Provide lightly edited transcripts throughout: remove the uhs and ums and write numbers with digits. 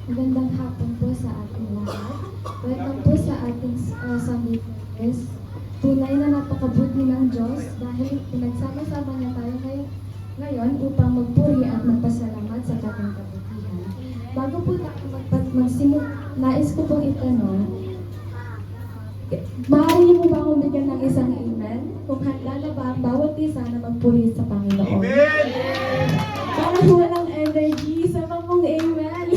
Magandang hapon po sa ating lahat. Welcome po sa ating Sunday service. Tunay na napakabuti ng Diyos dahil pinagsama-sama niya tayo ngayon upang magpuri at magpasalamat sa kanyang kabutihan. Bago po tayo magsimula, nais ko pong itanong, maaari niyo po ba akong bigyan ng isang amen? Kung handa na ba ang bawat isa na magpuri sa Panginoon? Amen! Para po walang energy, isa pa pong amen.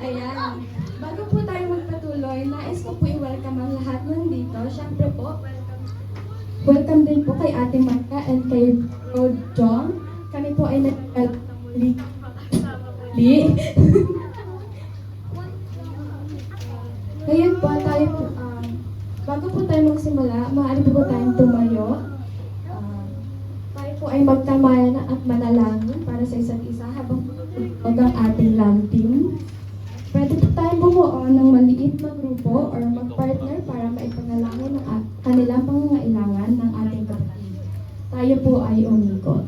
Ayan. Bago po tayo magpatuloy, nais ko po i-welcome ang lahat nandito. Siyempre po, welcome din po kay Ate Marta and kay Bro John. Kami po ay nag-welcome muli. Ngayon po, tayo po, bago po tayo magsimula, maaari po tayong tumayo. Tayo po ay magtamayan at manalangin para sa isa't isa habang huwag ang ating lambing. Pwede po tayong bumuo ng maliit na grupo or mag-partner para maipanalangin ang kanilang pangangailangan ng ating kapatid. Tayo po ay umikot.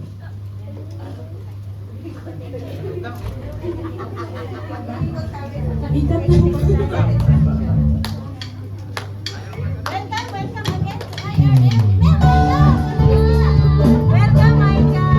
Ikat na po. Welcome again to IRM. Welcome, Micah.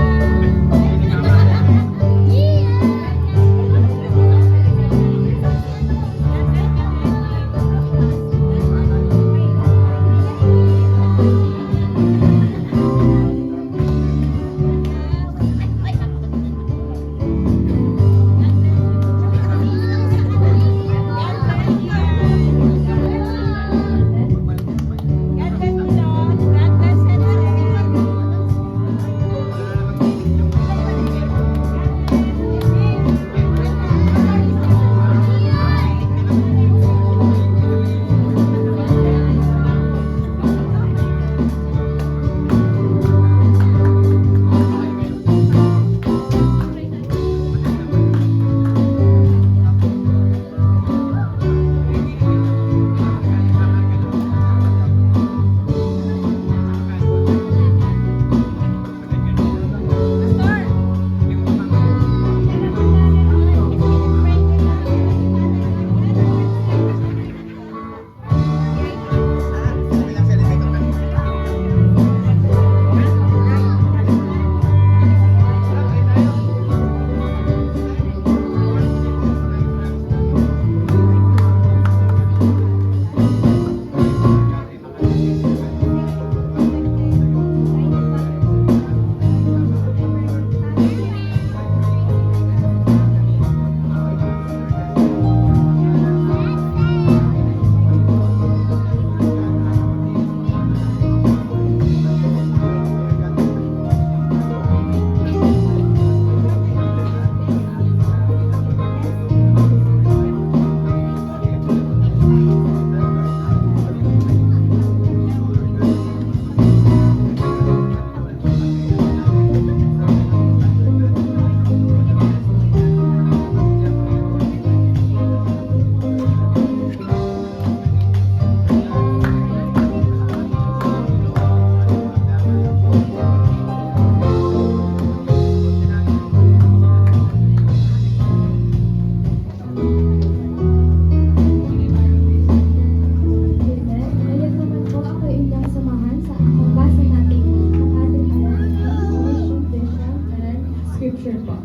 Ngayon naman po ako inyong samahan sa magbasa natin ng ating mission, vision, and scripture po.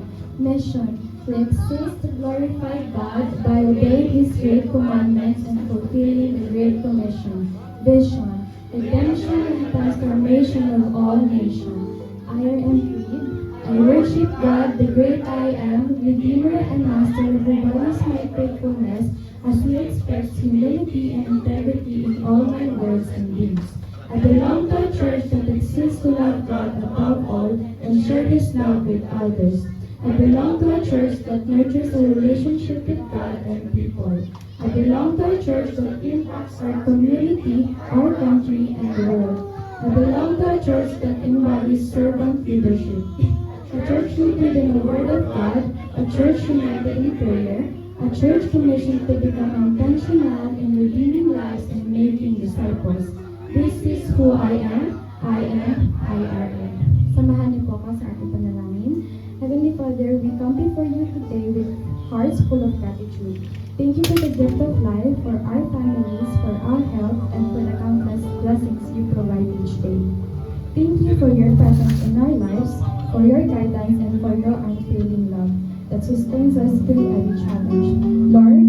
Mission. To exist to glorify God by obeying His great commandments and fulfilling the Great Commission. Vision. Redemption and transformation of all nations. IRM Creed. I worship God, the great I am, Redeemer and Master, who values my faithfulness as He expects humility and integrity in all my words and deeds. I belong to a church that exists to love God above all and share His love with others. I belong to a church that nurtures a relationship with God and people. I belong to a church that impacts our community, our country, and the world. I belong to a church that embodies servant leadership. A church rooted in the Word of God, a church united in prayer, a church commissioned to become intentional in redeeming lives and making disciples. This is who I am, IRM. Samahan niyo po ako sa ating panalangin. Heavenly Father, Father, we come before you today with hearts full of gratitude. Thank you for the gift of life, for our families, for our health, and for the countless blessings you provide each day. Thank you for your presence in our lives, for your guidance, and for your unfailing love that sustains us through every challenge. Lord,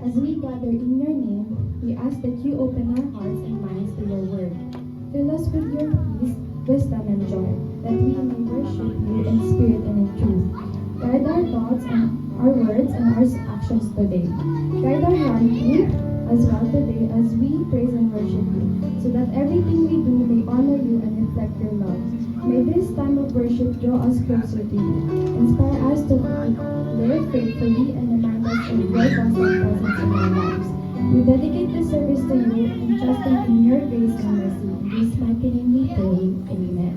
as we gather in your name, we ask that you open our hearts and minds to your word. Fill us with your peace, wisdom, and joy, that we may worship you in spirit and in truth. Guide our thoughts and our words and our actions today. Guide our gratitude as well today as we praise and worship you, so that everything we do may honor you and reflect your love. May this time of worship draw us closer to you, inspire us to live faithfully, and remind us of your constant presence in our lives. We dedicate this service to you, entrusting in your grace and mercy. In this mighty name we pray. Amen.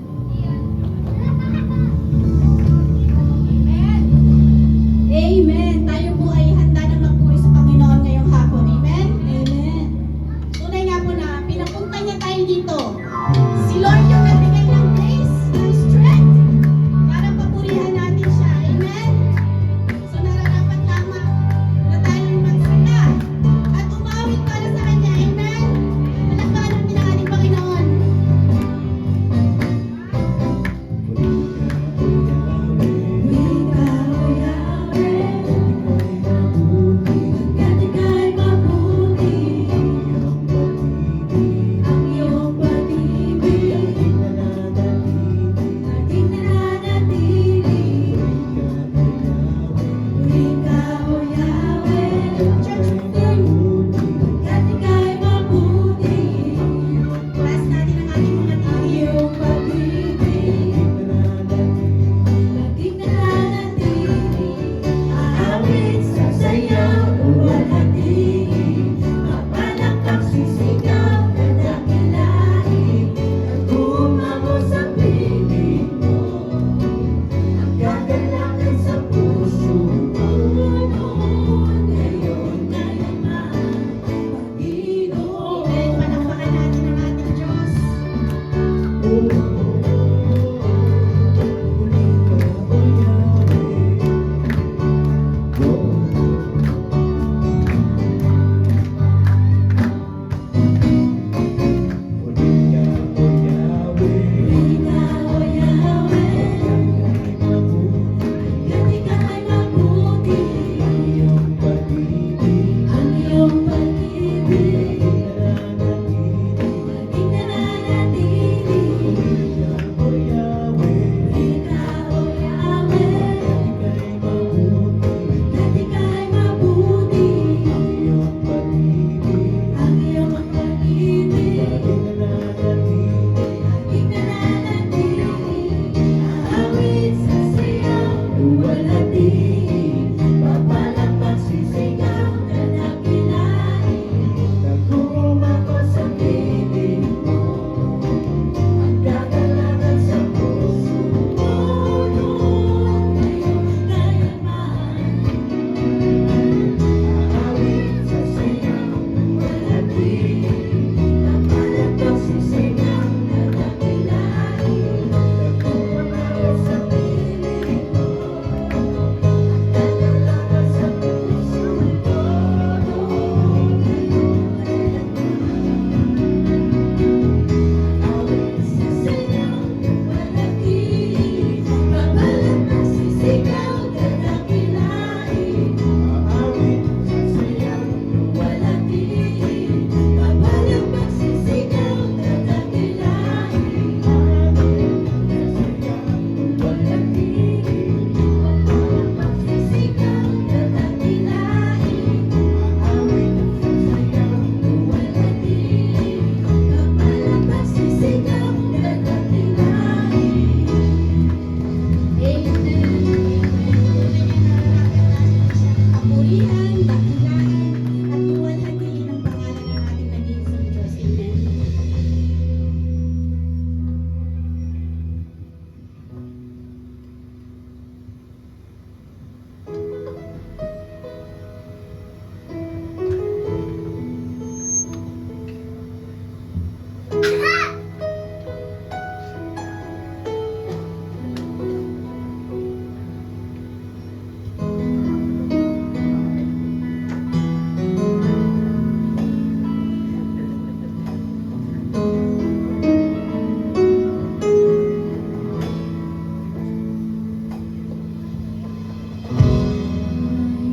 Amen. Tayo po ay handa na magpuri sa Panginoon ngayong hapon. Amen? Amen. Tunay nga po na pinapunta niya tayo dito. Si Lord yung nagbigay ng grace, ng strength, para papurihan natin siya. Amen? So nararapat lamang na tayong magsanda at umawit para sa Kanya. Amen? Palakpakan natin ang ating Panginoon.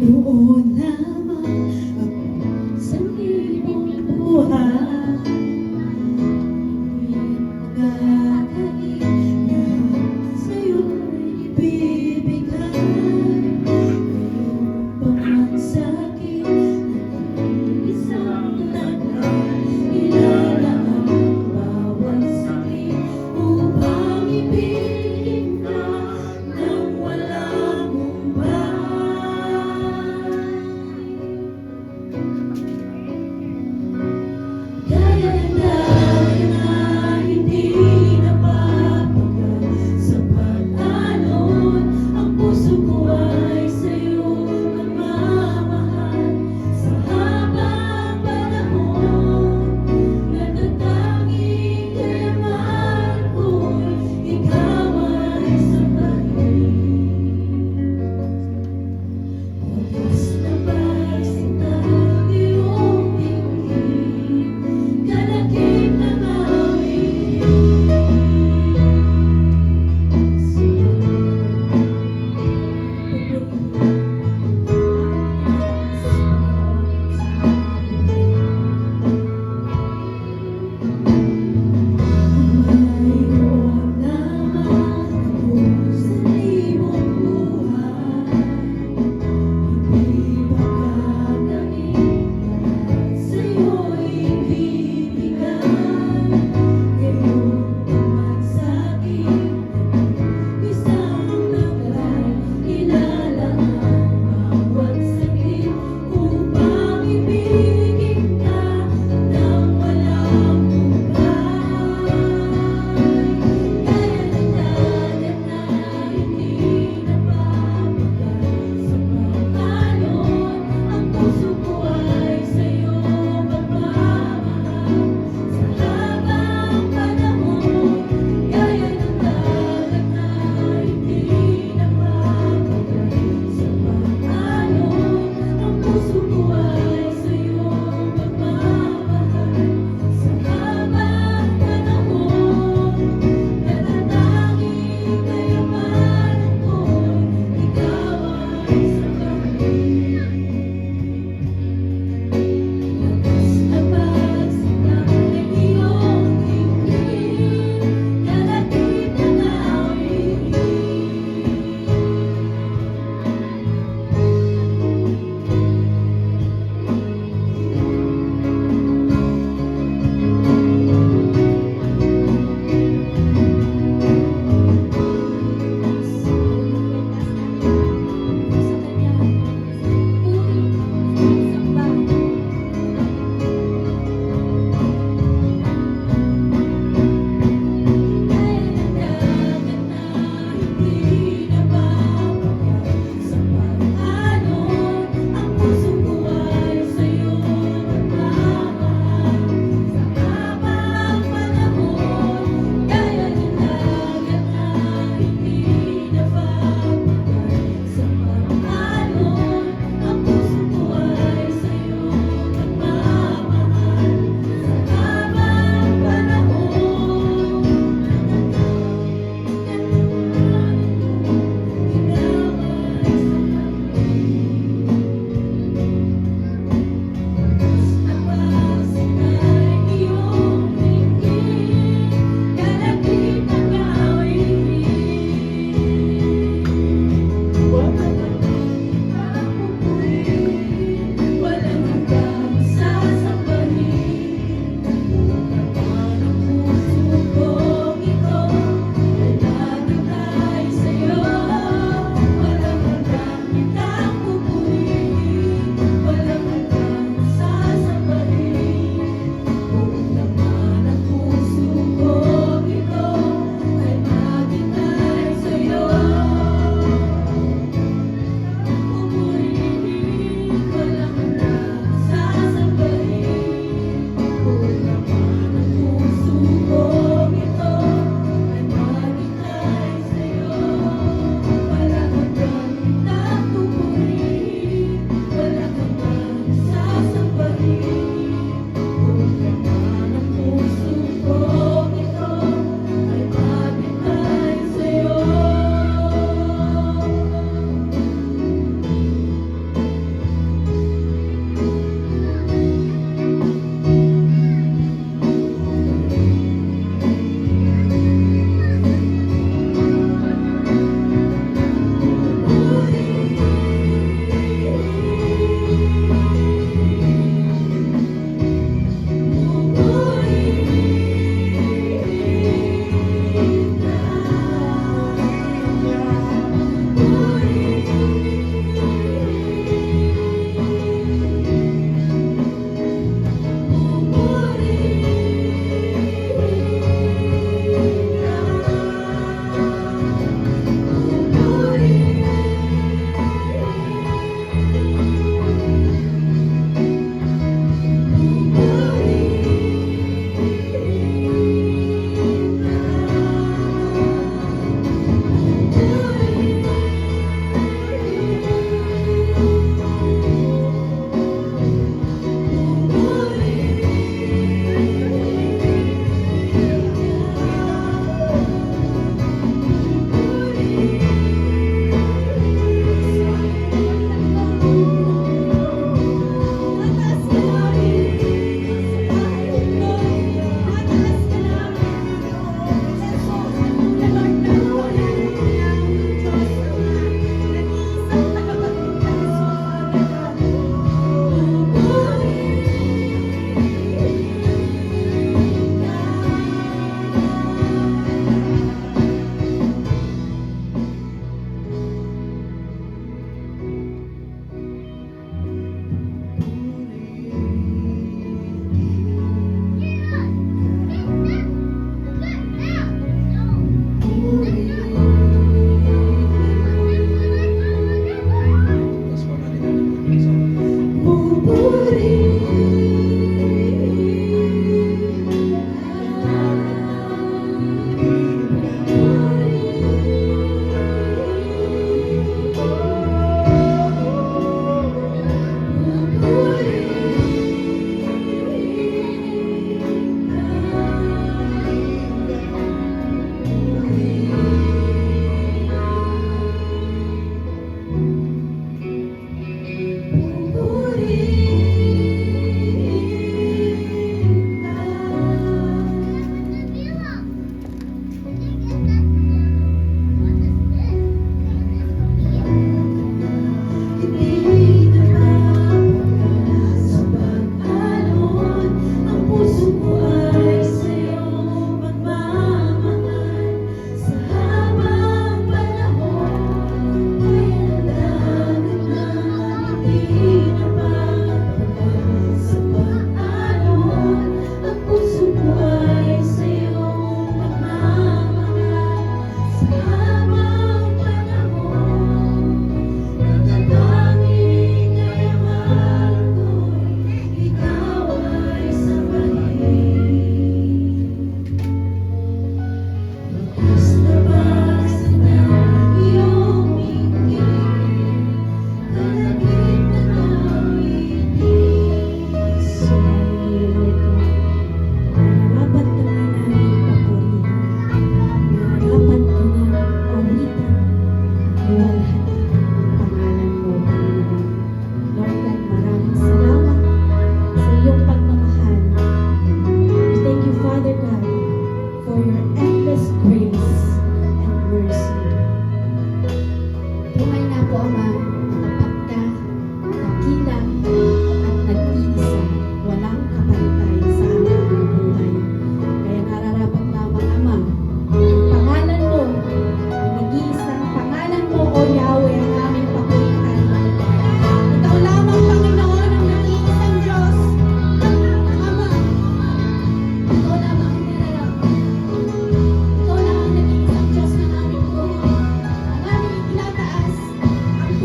Naroon lamang ako sa iyong buhay. Hindi ko lahat sa'yo'y ibibigay. Mayroon pa man sa'kin isang taglay. Ilalaan ang bawat sakit upang ibigin ka ng walang humpay.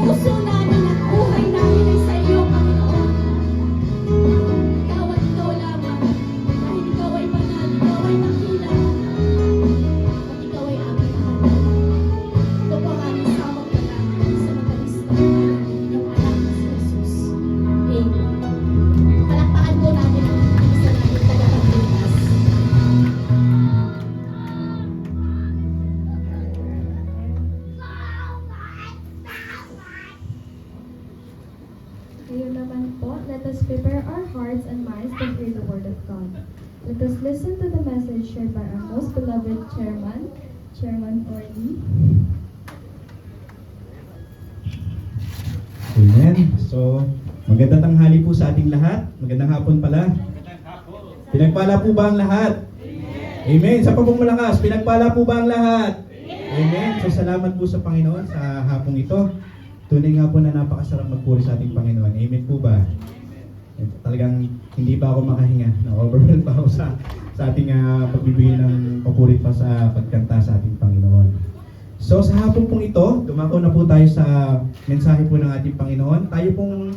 puso namin at buhay namin ay sa iyo, Panginoon. Ikaw at ikaw lamang. Dahil ikaw ay banal, ikaw ay dakila. At ikaw ay aming mahal. Ito po ang aming samang panalangin sa matamis na pangalan ng inyong anak na si Jesus. Amen. Palakpakan po natin ang isa natin tagapagligtas. Ngayon naman po, let us prepare our hearts and minds to hear the Word of God. Let us listen to the message shared by our most beloved Chairman, Chairman Orly. Amen. So, magandang tanghali po sa ating lahat. Magandang hapon pala. Pinagpala po ba ang lahat? Amen. Sa pagpong malakas, pinagpala po ba ang lahat? Amen. So, salamat po sa Panginoon sa hapong ito. Tunay nga po na napakasarap magpuri sa ating Panginoon. Amen po ba? Talagang hindi pa ako makahinga. Na-overwhelmed pa ako sa ating pagbibigay ng papuri pa sa pagkanta sa ating Panginoon. So sa hapon pong ito, dumako na po tayo sa mensahe po ng ating Panginoon. Tayo pong,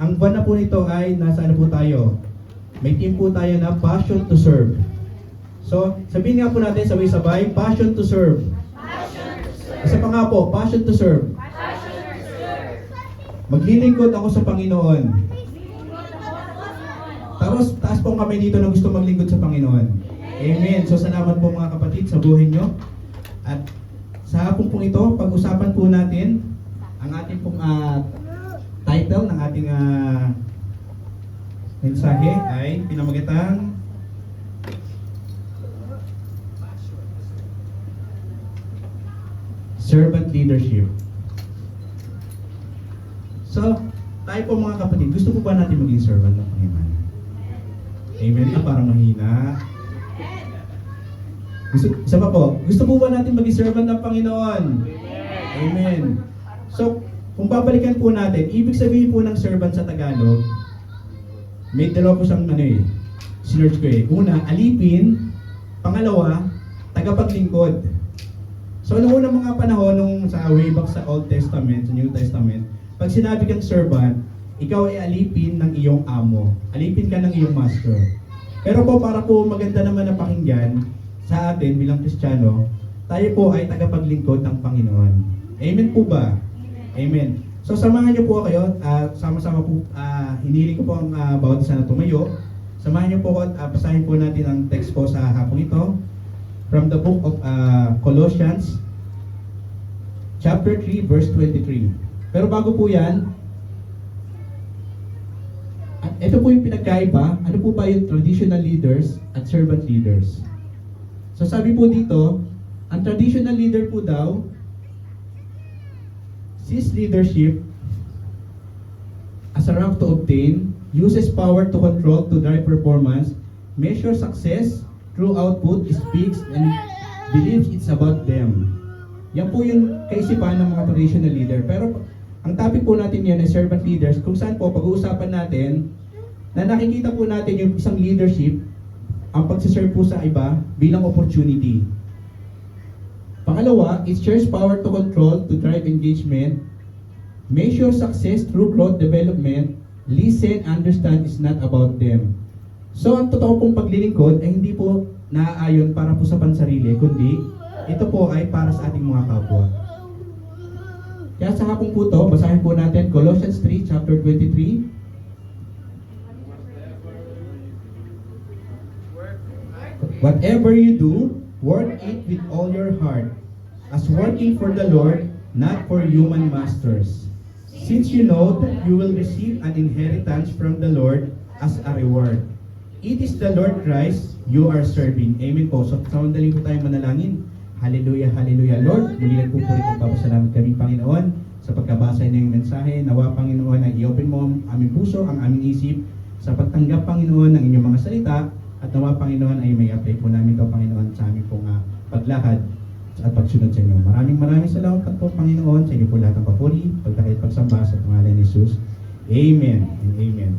ang buwan na po nito ay nasa ano po tayo? May team po tayo na Passion to Serve. So sabihin nga po natin sabay-sabay, Passion to Serve. Isa pa nga po, Passion to Serve. Maglilingkod ako sa Panginoon. Tapos taas pong kami dito na gusto maglingkod sa Panginoon. Amen. So salamat po mga kapatid sa buhay nyo. At sa hapon pong ito, pag-usapan po natin ang ating pong title ng ating mensahe ay pinamagatang Servant Leadership. So, tayo po mga kapatid, gusto po ba natin maging servant ng Panginoon? Amen. Parang mahina. Isa pa po, gusto po ba natin maging servant ng Panginoon? Amen. So, kung babalikan po natin, ibig sabihin po ng servant sa Tagalog, may dalawa po siyang sinerge ko eh. Una, alipin. Pangalawa, tagapaglingkod. So, noong unang mga panahon, nung sa way back sa Old Testament, sa New Testament, pag sinabi kang servant, ikaw ay alipin ng iyong amo. Alipin ka ng iyong master. Pero po, para po maganda naman na pakinggan sa atin bilang Kristiyano, tayo po ay tagapaglingkod ng Panginoon. Amen po ba? Amen. So, samahan niyo po kayo, sama-sama po, hiniling ko po ang bawat isa na tumayo. Samahan niyo po ako at basahin po natin ang text po sa hapong ito. From the book of Colossians, chapter 3, verse 23. Pero bago po yan, ito po yung pinagkaiba, ano po ba yung traditional leaders at servant leaders? So sabi po dito, ang traditional leader po daw, sees leadership as a rank to obtain, uses power to control, to drive performance, measures success through output, speaks, and believes it's about them. Yan po yung kaisipan ng mga traditional leader. Pero ang topic po natin yan ay servant leaders, kung saan po pag-uusapan natin na nakikita po natin yung isang leadership, ang pagsiserve po sa iba bilang opportunity. Pangalawa, it shares power to control, to drive engagement, measure success through growth development, listen, understand is not about them. So ang totoo pong paglilingkod ay hindi po naaayon para po sa pansarili, kundi ito po ay para sa ating mga kapwa. Kaya sa hapong po to, basahin po natin Colossians 3, chapter 23. Whatever you do, work it with all your heart, as working for the Lord, not for human masters. Since you know that you will receive an inheritance from the Lord as a reward. It is the Lord Christ you are serving. Amen po. So, sandali po tayo manalangin. Hallelujah, hallelujah. Lord, muli lang po at papasalamat kami, Panginoon, sa pagkabasa ng mensahe. Nawa, Panginoon, ay i-open mo ang aming puso, ang aming isip, sa pagtanggap, Panginoon, ng inyong mga salita. At nawa, Panginoon, ay may apply po namin ito, Panginoon, sa aming pong paglakad at pagsunod sa inyo. Maraming salamat po, Panginoon, sa inyo po lahat ng papuri, pagtakit, pagsamba sa pangalan ni Jesus. Amen and amen.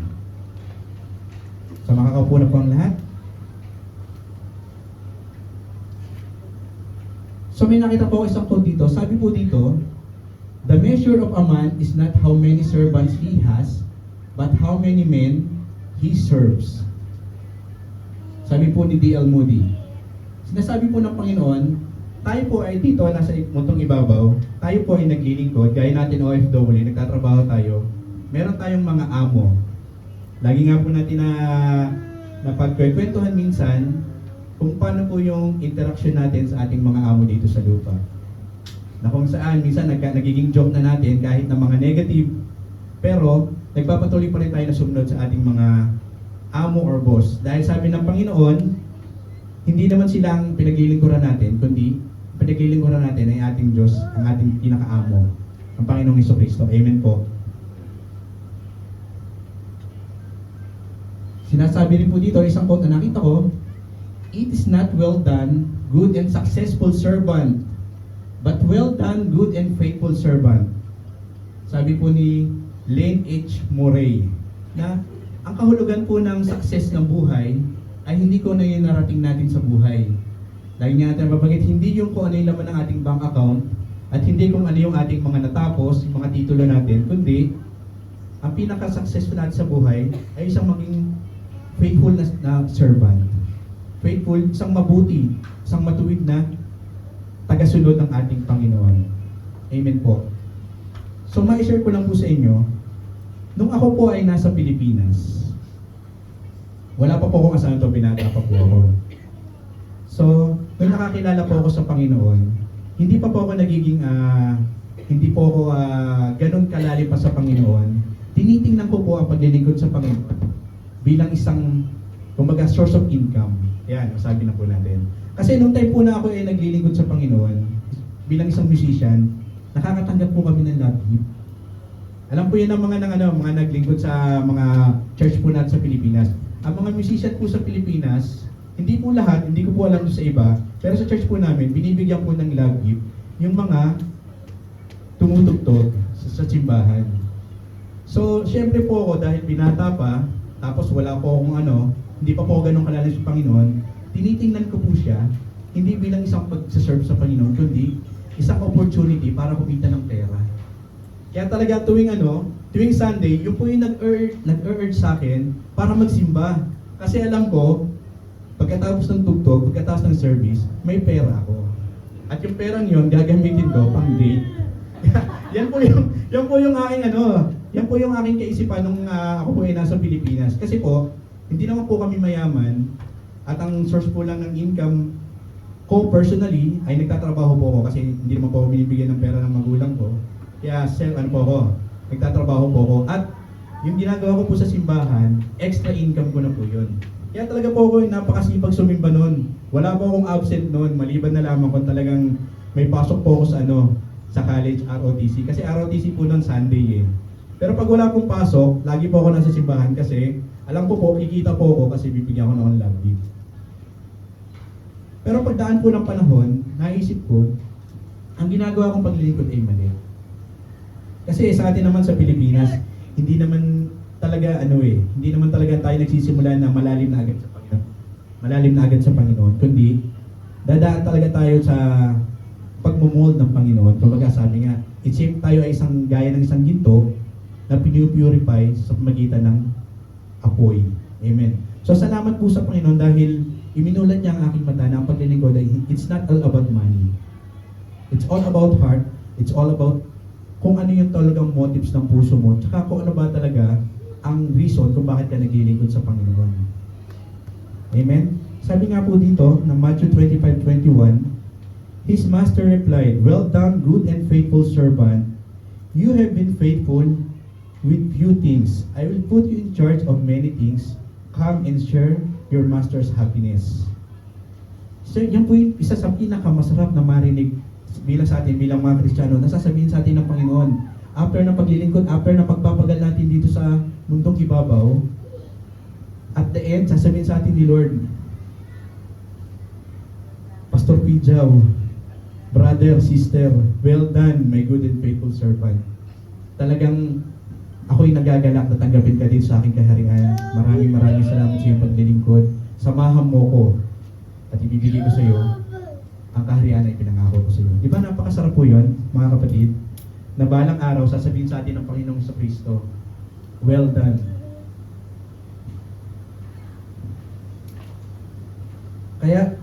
So, makakaupo na po ang lahat. So may nakita po isang quote dito. Sabi po dito, The measure of a man is not how many servants he has, but how many men he serves. Sabi po ni D.L. Moody. Sinasabi po ng Panginoon, tayo po ay dito, nasa muntong ibabaw, tayo po ay naglilingkod, gaya natin OFW, nagtatrabaho tayo, meron tayong mga amo. Lagi nga po natin na pagkwentuhan minsan, kung paano po yung interaction natin sa ating mga amo dito sa lupa. Na kung saan, minsan nagiging joke na natin kahit na mga negative, pero nagpapatuloy pa rin tayo na sumunod sa ating mga amo or boss. Dahil sabi ng Panginoon, hindi naman sila ang pinaglilingkuran natin, kundi pinaglilingkuran natin ay ating Diyos, ang ating pinakaamo, ang Panginoong Hesukristo. Amen po. Sinasabi rin po dito, isang quote na nakita ko, "It is not well done, good and successful servant, but well done, good and faithful servant." Sabi po ni Lane H. Murray, na ang kahulugan po ng success ng buhay ay hindi ko na yung narating natin sa buhay. Lagi nga natin mabanggit, hindi yung kung ano yung laman ng ating bank account at hindi kung ano yung ating mga natapos, yung mga titulo natin, kundi ang pinaka-successful natin sa buhay ay isang maging faithful na servant. Faithful, isang mabuti, isang matuwid na tagasunod ng ating Panginoon. Amen po. So, ma-share ko lang po sa inyo, nung ako po ay nasa Pilipinas, wala pa po akong asahan to, binata pa po ako. So, nung nakakilala po ako sa Panginoon, hindi pa po ako nagiging, hindi po ako ganun kalalim pa sa Panginoon. Tinitingnan ko po ang paglilingkod sa Panginoon bilang isang, kumbaga, source of income. Yan, sabi na po natin. Kasi nung time po na ako ay naglilingkod sa Panginoon, bilang isang musician, nakakatanggap po kami ng love gift. Alam po yan ang mga naglingkod sa mga church po natin sa Pilipinas. Ang mga musician po sa Pilipinas, hindi po lahat, hindi ko po alam sa iba, pero sa church po namin, binibigyan po ng love gift yung mga tumutugtog sa simbahan. So, syempre po ako, dahil binata pa, tapos wala po akong hindi pa po ganun kalalim sa Panginoon, tinitingnan ko po siya, hindi bilang isang pag-serve sa Panginoon, kundi isang opportunity para kumita ng pera. Kaya talaga tuwing Sunday, yung po yung nag-urge sa akin para magsimba. Kasi alam ko, pagkatapos ng tugtog, pagkatapos ng service, may pera ako. At yung perang yun, gagamitin ko pang date. yan po yung aking kaisipan nung ako po ay nasa Pilipinas. Kasi po, hindi naman po kami mayaman at ang source po lang ng income ko personally ay nagtatrabaho po ako kasi hindi naman po ako binibigyan ng pera ng magulang ko. Kaya nagtatrabaho po ako at yung ginagawa ko po sa simbahan, extra income ko na po yun. Kaya talaga po ako napakasipag sumimba noon. Wala po akong absent noon, maliban na lamang kung talagang may pasok po ako sa college ROTC. Kasi ROTC po noon Sunday eh. Pero pag wala pong pasok, lagi po ako nasa simbahan kasi alam ko po, kikita po ako kasi bibigyan ko ng love gift. Pero pagdaan po ng panahon, naisip ko, ang ginagawa kong paglilingkod ay mali. Kasi sa atin naman sa Pilipinas, hindi naman talaga tayo nagsisimula na malalim na agad sa Panginoon. Kundi, dadaan talaga tayo sa pagmumold ng Panginoon. Kumbaga sabi nga, tayo ay gaya ng isang ginto na pinupurify sa pamagitan ng apoy. Amen. So salamat po sa Panginoon dahil iminulat niya ang aking mata na ang paglilingkod ay it's not all about money. It's all about heart. It's all about kung ano yung talagang motives ng puso mo, tsaka kung ano ba talaga ang reason kung bakit ka naglilingkod sa Panginoon. Amen? Sabi nga po dito, ng Matthew 25:21, His master replied, "Well done, good and faithful servant. You have been faithful with few things. I will put you in charge of many things. Come and share your master's happiness." So, yan po yung isa sa pinakamasarap na marinig bilang sa atin, bilang mga Kristiyano, nasasabihin sa atin ng Panginoon. After ng paglilingkod, after ng pagpapagal natin dito sa mundong ibabaw, at the end, sasabihin sa atin ni Lord, Pastor Pijaw, brother, sister, well done, my good and faithful servant. Talagang ako'y nagagalak na tanggapin ka dito sa aking kaharian. Maraming salamat sa iyong paglilingkod. Samahan mo ko at ibibigay ko sa iyo ang kaharian ay pinangako ko sa iyo. Di ba napakasarap po yun, mga kapatid? na balang araw sasabihin sa atin ng Panginoong Kristo, well done. Kaya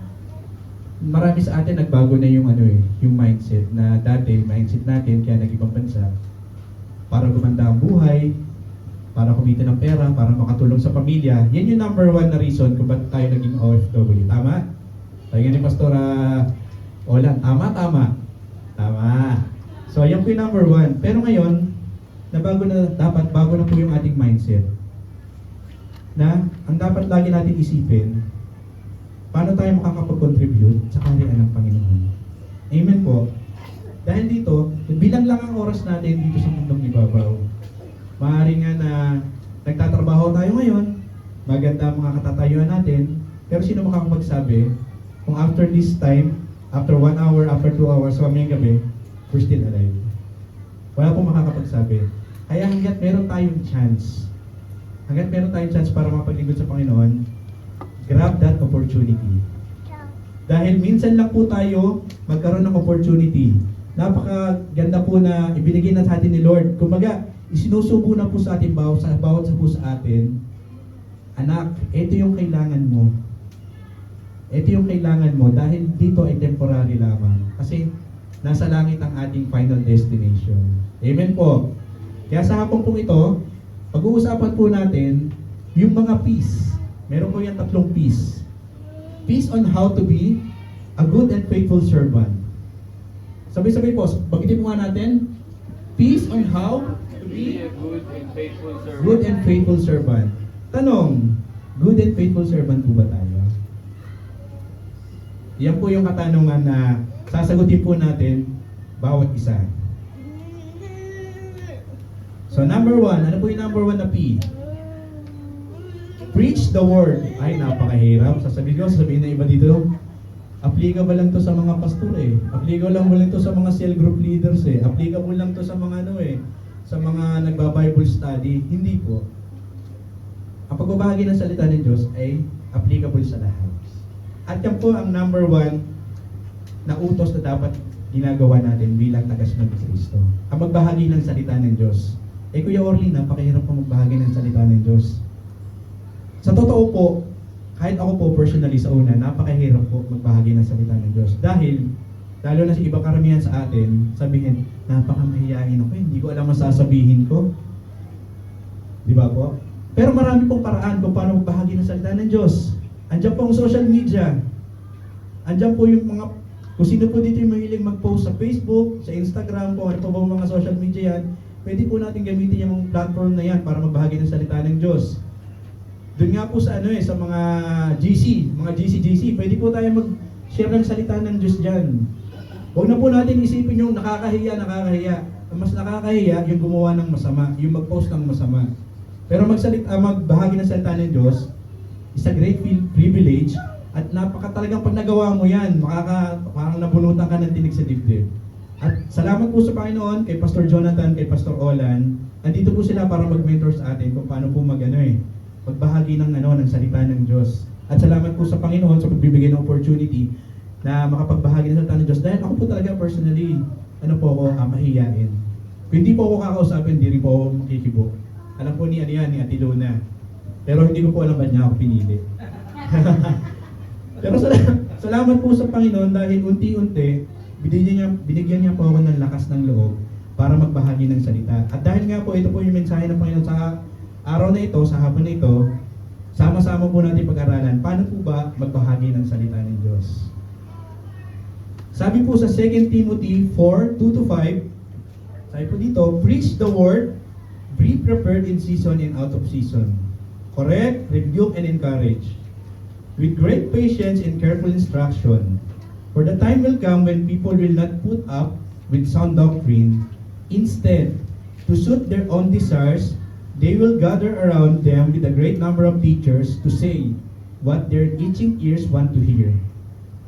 marami sa atin nagbago na yung yung mindset na dati mindset natin kaya nag-ibang bansa para gumanda ang buhay, para kumita ng pera, para makatulong sa pamilya. Yan yung number one na reason kung bakit tayo naging OFW. Tama? Sabi nga ni Pastor Olan, tama. So, yan po yung number one. Pero ngayon, bago na po yung ating mindset. Na, ang dapat lagi natin isipin, paano tayo makakapag-contribute sa kaharian ng Panginoon. Amen po. Dahil dito, bilang lang ang oras natin dito sa mundong ibabaw. Maaari nga na nagtatrabaho tayo ngayon, maganda ang mga katatayuan natin, pero sino makakapagsabi kung after this time, after 1 hour, after 2 hours, mamayang gabi, we're still alive? Wala pong makakapagsabi. Kaya hanggat meron tayong chance para mapaglingkod sa Panginoon, grab that opportunity. Dahil minsan lang po tayo magkaroon ng opportunity. Napakaganda po na ibinigay na sa atin ni Lord. Kumbaga, isinusubo na po sa atin, bawat sa atin, anak, ito yung kailangan mo. Ito yung kailangan mo dahil dito ay temporary lamang. Kasi nasa langit ang ating final destination. Amen po. Kaya sa hapon pong ito, pag-uusapan po natin yung mga peace. Meron po yung 3 peace. Peace on how to be a good and faithful servant. Sabay-sabay po, bagitin po nga natin. Peace on how to be a good and faithful servant. good and faithful servant. Tanong, good and faithful servant po ba tayo? Yan po yung katanungan na sasagutin po natin bawat isa. So number 1, ano po yung number 1 na P? Preach the word. Ay, napakahirap. Sasabihin na iba dito, applicable lang to sa mga pastor Applicable lang to sa mga cell group leaders Applicable lang to sa mga sa mga nagba-Bible study. Hindi po. Ang pagbabahagi ng salita ng Diyos ay applicable sa lahat. At yan po ang number 1 na utos na dapat ginagawa natin bilang taga-sunod ni Kristo. Ang magbahagi ng salita ng Diyos. Kuya Orly, napakahirap po magbahagi ng salita ng Diyos. Sa totoo po, kahit ako po personally sa una, napakahirap po magbahagi ng salita ng Diyos. Dahil, lalo na sa ibang karamihan sa atin, sabihin, napakamahiyain ako, hindi ko alam masasabihin ko. Di ba po? Pero marami pong paraan kung paano magbahagi ng salita ng Diyos. Andiyan po ang social media. Andiyan po yung mga, kung sino po dito yung mahilig mag-post sa Facebook, sa Instagram po, ano po ba mga social media yan, pwede po natin gamitin yung platform na yan para magbahagi ng salita ng Diyos. Doon nga po sa sa mga GC, pwede po tayo mag-share ng salita ng Diyos dyan. Huwag na po natin isipin yung nakakahiya. Ang mas nakakahiya, yung gumawa ng masama, yung mag-post ng masama. Pero magbahagi ng salita ng Diyos, is a great privilege at talagang pag nagawa mo yan, parang nabunutan ka ng tinig sa dibdib. At salamat po sa Panginoon, kay Pastor Jonathan, kay Pastor Olan, nandito po sila para mag-mentor sa atin kung paano po magbahagi ng salita ng Diyos. At salamat po sa Panginoon sa pagbibigay ng opportunity na makapagbahagi ng salita ng Diyos. Dahil ako po talaga personally, mahihiyain. Kung hindi po ako kakausapin, hindi rin po ako makikibo. Alam po ni Ate Luna. Pero hindi ko po alam ba niya ako pinili. Pero salamat po sa Panginoon dahil unti-unti, binigyan niya po ako ng lakas ng loob para magbahagi ng salita. At dahil nga po, ito po yung mensahe ng Panginoon sa araw na ito, sa hapon na ito, sama-sama po natin pag-aralan, paano po ba magbahagi ng salita ng Diyos? Sabi po sa 2 Timothy 4:2-5, sabi po dito, preach the word, be prepared in season and out of season. Correct, rebuke, and encourage. With great patience and careful instruction. For the time will come when people will not put up with sound doctrine. Instead, to suit their own desires, they will gather around them with a great number of teachers to say what their itching ears want to hear.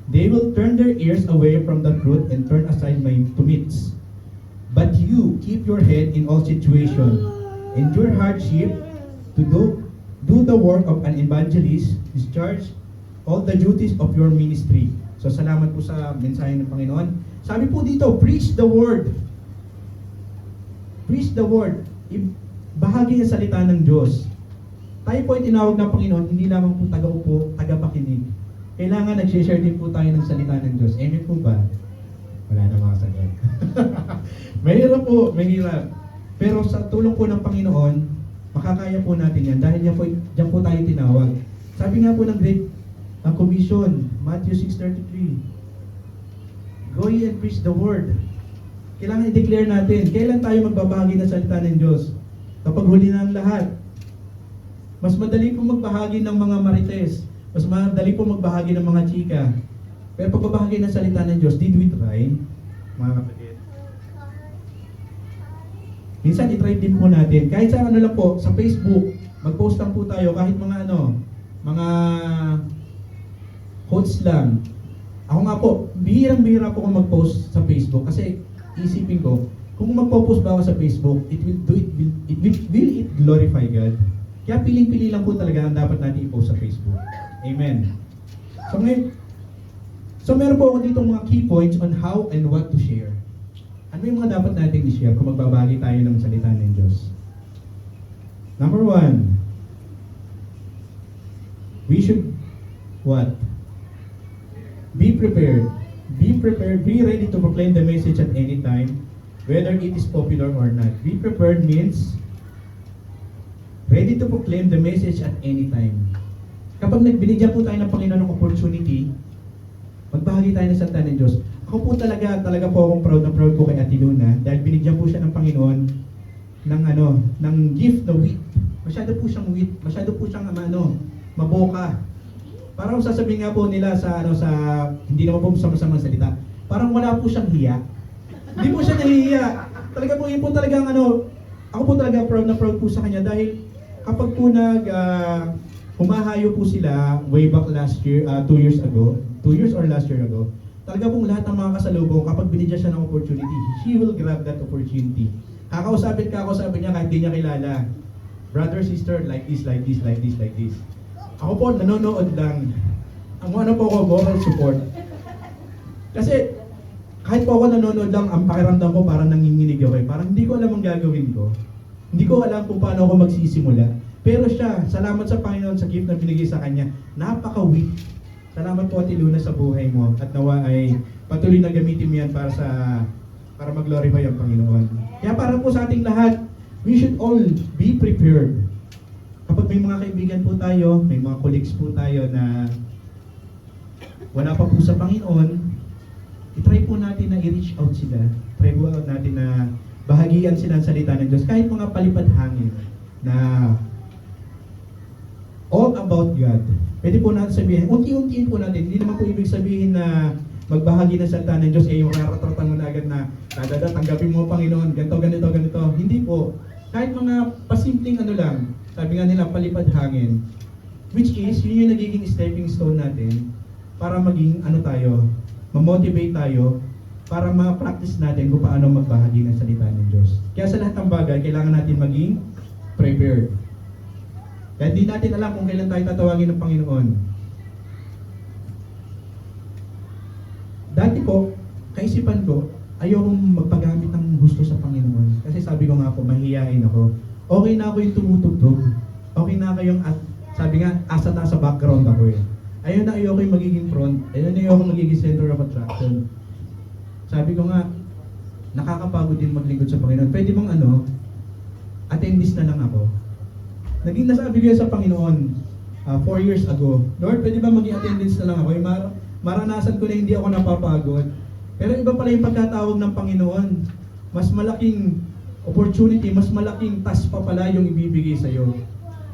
They will turn their ears away from the truth and turn aside to myths. But you keep your head in all situations, endure hardship, to do the work of an evangelist, discharge all the duties of your ministry. So salamat po sa mensahe ng Panginoon. Sabi po dito, preach the word. Preach the word. Bahagi ang salita ng Diyos. Tayo po ay tinawag ng Panginoon, hindi lamang po taga-upo, taga-pakinig. Kailangan nag-share din po tayo ng salita ng Diyos. Amen po ba? Wala na mga sagot. Mahirap po, mahirap. Pero sa tulong po ng Panginoon, makakaya po natin yan dahil diyan po tayo tinawag. Sabi nga po ng Great Commission, Matthew 6:33, go ye and preach the word. Kailangan i-declare natin, kailan tayo magbabahagi ng salita ng Diyos? Kapag huli na ang lahat. Mas madali po magbahagi ng mga marites. Mas madali po magbahagi ng mga chika. Pero pagbabahagi ng salita ng Diyos, did we try? Mga kapatid. Minsan i-try din po natin. Kahit sa ano lang po, sa Facebook, mag-post lang po tayo kahit mga mga quotes lang. Ako nga po, bihirang-bihira po kung mag-post sa Facebook kasi isipin ko, kung magpo-post ba ako sa Facebook, will it glorify God? Kaya piling-pili lang po talaga ang dapat natin i-post sa Facebook. Amen. So meron po ako dito mga key points on how and what to share. Ano yung mga dapat natin i-share kung magbabagi tayo ng salita ng Diyos? Number 1, we should what? Be prepared. Be prepared. Be ready to proclaim the message at any time, whether it is popular or not. Be prepared means ready to proclaim the message at any time. Kapag nagbinigyan po tayo ng Panginoon ng opportunity, magbahagi tayo ng salita ng Diyos. Ako po talaga po akong proud na proud po kay Ate Luna dahil binigyan po siya ng Panginoon ng gift na wit. Masyado po siyang wit, masyado po siyang maboka. Parang sasabihin nga po nila sa hindi naman po sa masamang salita. Parang wala po siyang hiya. Hindi po siya nahihiya. Talaga po, yun po talagang ako po talaga proud na proud po sa kanya dahil kapag po humahayo po sila way back last year, 2 years or last year ago, talaga pong lahat ng mga kasalubong, kapag binigyan siya ng opportunity, she will grab that opportunity. Kakausapin niya kahit di niya kilala. Brother, sister, like this. Ako po, nanonood lang. Ang po ako, moral support. Kasi, kahit po ako nanonood lang, ang pakiramdam ko parang nanginginig ako. Parang hindi ko alam ang gagawin ko. Hindi ko alam kung paano ako magsisimula. Pero siya, salamat sa Panginoon sa gift na binigay sa kanya. Napaka-weak. Salamat po Ate Luna sa buhay mo. At nawa ay patuloy na gamitin mo yan para mag-glorify ang Panginoon. Kaya para po sa ating lahat, we should all be prepared. Kapag may mga kaibigan po tayo, may mga colleagues po tayo na wala pa po sa Panginoon, i-try po natin na i-reach out sila. Try po natin na bahagian sila ng salita ng Diyos. Kahit mga palipad hangin na all about God. Pwede po natin sabihin, unti-untiin po natin. Hindi naman po ibig sabihin na magbahagi ng salita ng Diyos, yung raratratan mo na agad na, tanggapin mo Panginoon, ganito. Hindi po. Kahit mga pasimpleng lang, sabi nga nila, palipad hangin. Which is, yun yung nagiging stepping stone natin para maging ma-motivate tayo, para ma-practice natin kung paano magbahagi ng salita ng Diyos. Kaya sa lahat ng bagay, kailangan natin maging prepared. Kaya di natin alam kung kailan tayo tatawagin ng Panginoon. Dati po, kaisipan ko, ayokong magpagamit ng gusto sa Panginoon. Kasi sabi ko nga po, mahihiyain ako. Okay na ako yung tumutugtog. Okay na ako yung, sabi nga, asa nasa background ako eh. Ayoko yung magiging front. Ayoko magiging center of attraction. Sabi ko nga, nakakapagod din maglingkod sa Panginoon. Pwede bang attendist na lang ako. Naging nasabi ko yan sa Panginoon 4 years ago. Lord, pwede ba maging attendance na lang ako? Maranasan ko na hindi ako napapagod. Pero iba pala yung pagkatawag ng Panginoon. Mas malaking opportunity, mas malaking task pa pala yung ibibigay sa'yo.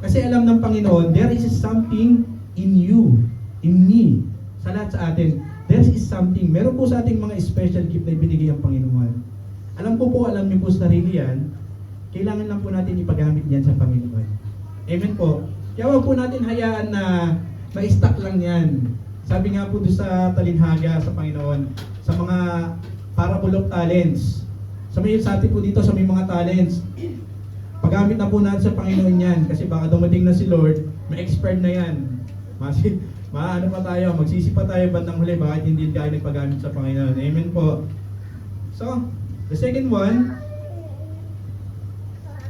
Kasi alam ng Panginoon, there is something in you, in me, sa lahat sa atin. There is something. Meron po sa ating mga special gift na ibinigay ang Panginoon. Alam niyo po sa sarili yan, kailangan lang po natin ipagamit yan sa Panginoon. Amen po. Kaya wag po natin hayaan na ma-stack lang yan. Sabi nga po doon sa talinhaga sa Panginoon, sa mga parable of talents. Sa atin po dito sa may mga talents, paggamit na po natin sa Panginoon yan kasi baka dumating na si Lord, may expert na yan. Magsisi pa tayo bandang huli bakit hindi tayo nagpagamit sa Panginoon. Amen po. So, the second one,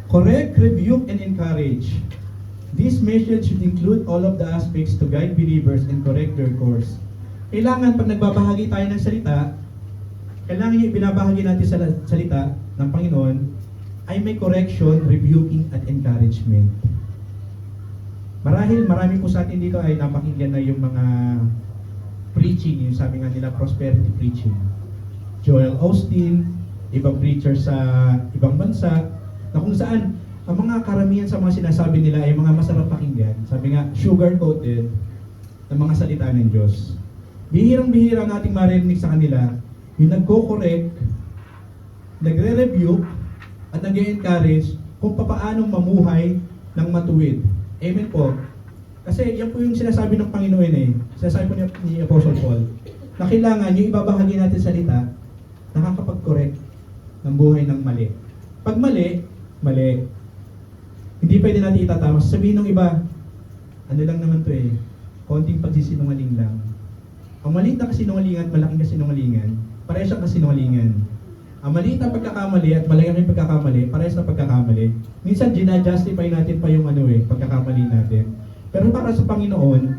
Correct, rebuke, and encourage. This message should include all of the aspects to guide believers and correct their course. Kailangan pag nagbabahagi tayo ng salita, kailangan yung binabahagi natin sa salita ng Panginoon ay may correction, rebuking, at encouragement. Marahil marami po sa atin dito ay napakinggan na yung mga preaching, yung sabi nga nila prosperity preaching. Joel Osteen, ibang preacher sa ibang bansa, na kung saan ang mga karamihan sa mga sinasabi nila ay mga masarap pakinggan. Sabi nga, sugar-coated ng mga salita ng Diyos. Bihirang-bihira nating marinig sa kanila yung nagko-correct, nagre-rebuke, at nag-encourage kung papaano mamuhay ng matuwid. Amen po. Kasi yan po yung sinasabi ng Panginoon eh. Sinasabi po ni Apostle Paul na kailangan yung ibabahagi natin salita nakakapag-correct ng buhay ng mali. Pag mali, mali. Hindi pwede natin itatama. Sabihin ng iba, ano lang naman to eh, konting pagsisinungaling lang. Ang maliit na kasinungalingan at malaking kasinungalingan, parehas ang kasinungalingan. Ang maliit na pagkakamali at malaking pagkakamali, parehas na pagkakamali. Minsan, gina-justify natin pa yung pagkakamali natin. Pero para sa Panginoon,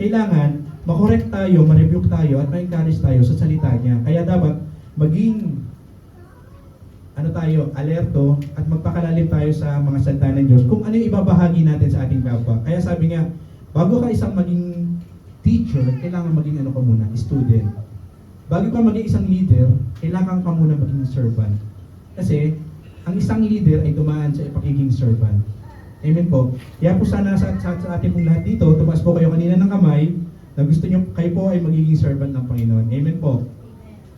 kailangan makorek tayo, ma-rebuke tayo, at ma-encourage tayo sa salita niya. Kaya dapat maging alerto at magpakalalim tayo sa mga salita ng Diyos kung ano yung ibabahagi natin sa ating kapwa. Kaya sabi nga, bago ka isang maging teacher, kailangan maging student. Bago ka maging isang leader, kailangan ka muna maging servant. Kasi, ang isang leader ay dumaan sa pagiging servant. Amen po. Kaya po sana sa ating pong lahat dito, tumaas po kayo kanina ng kamay, na gusto nyo, kayo po ay magiging servant ng Panginoon. Amen po.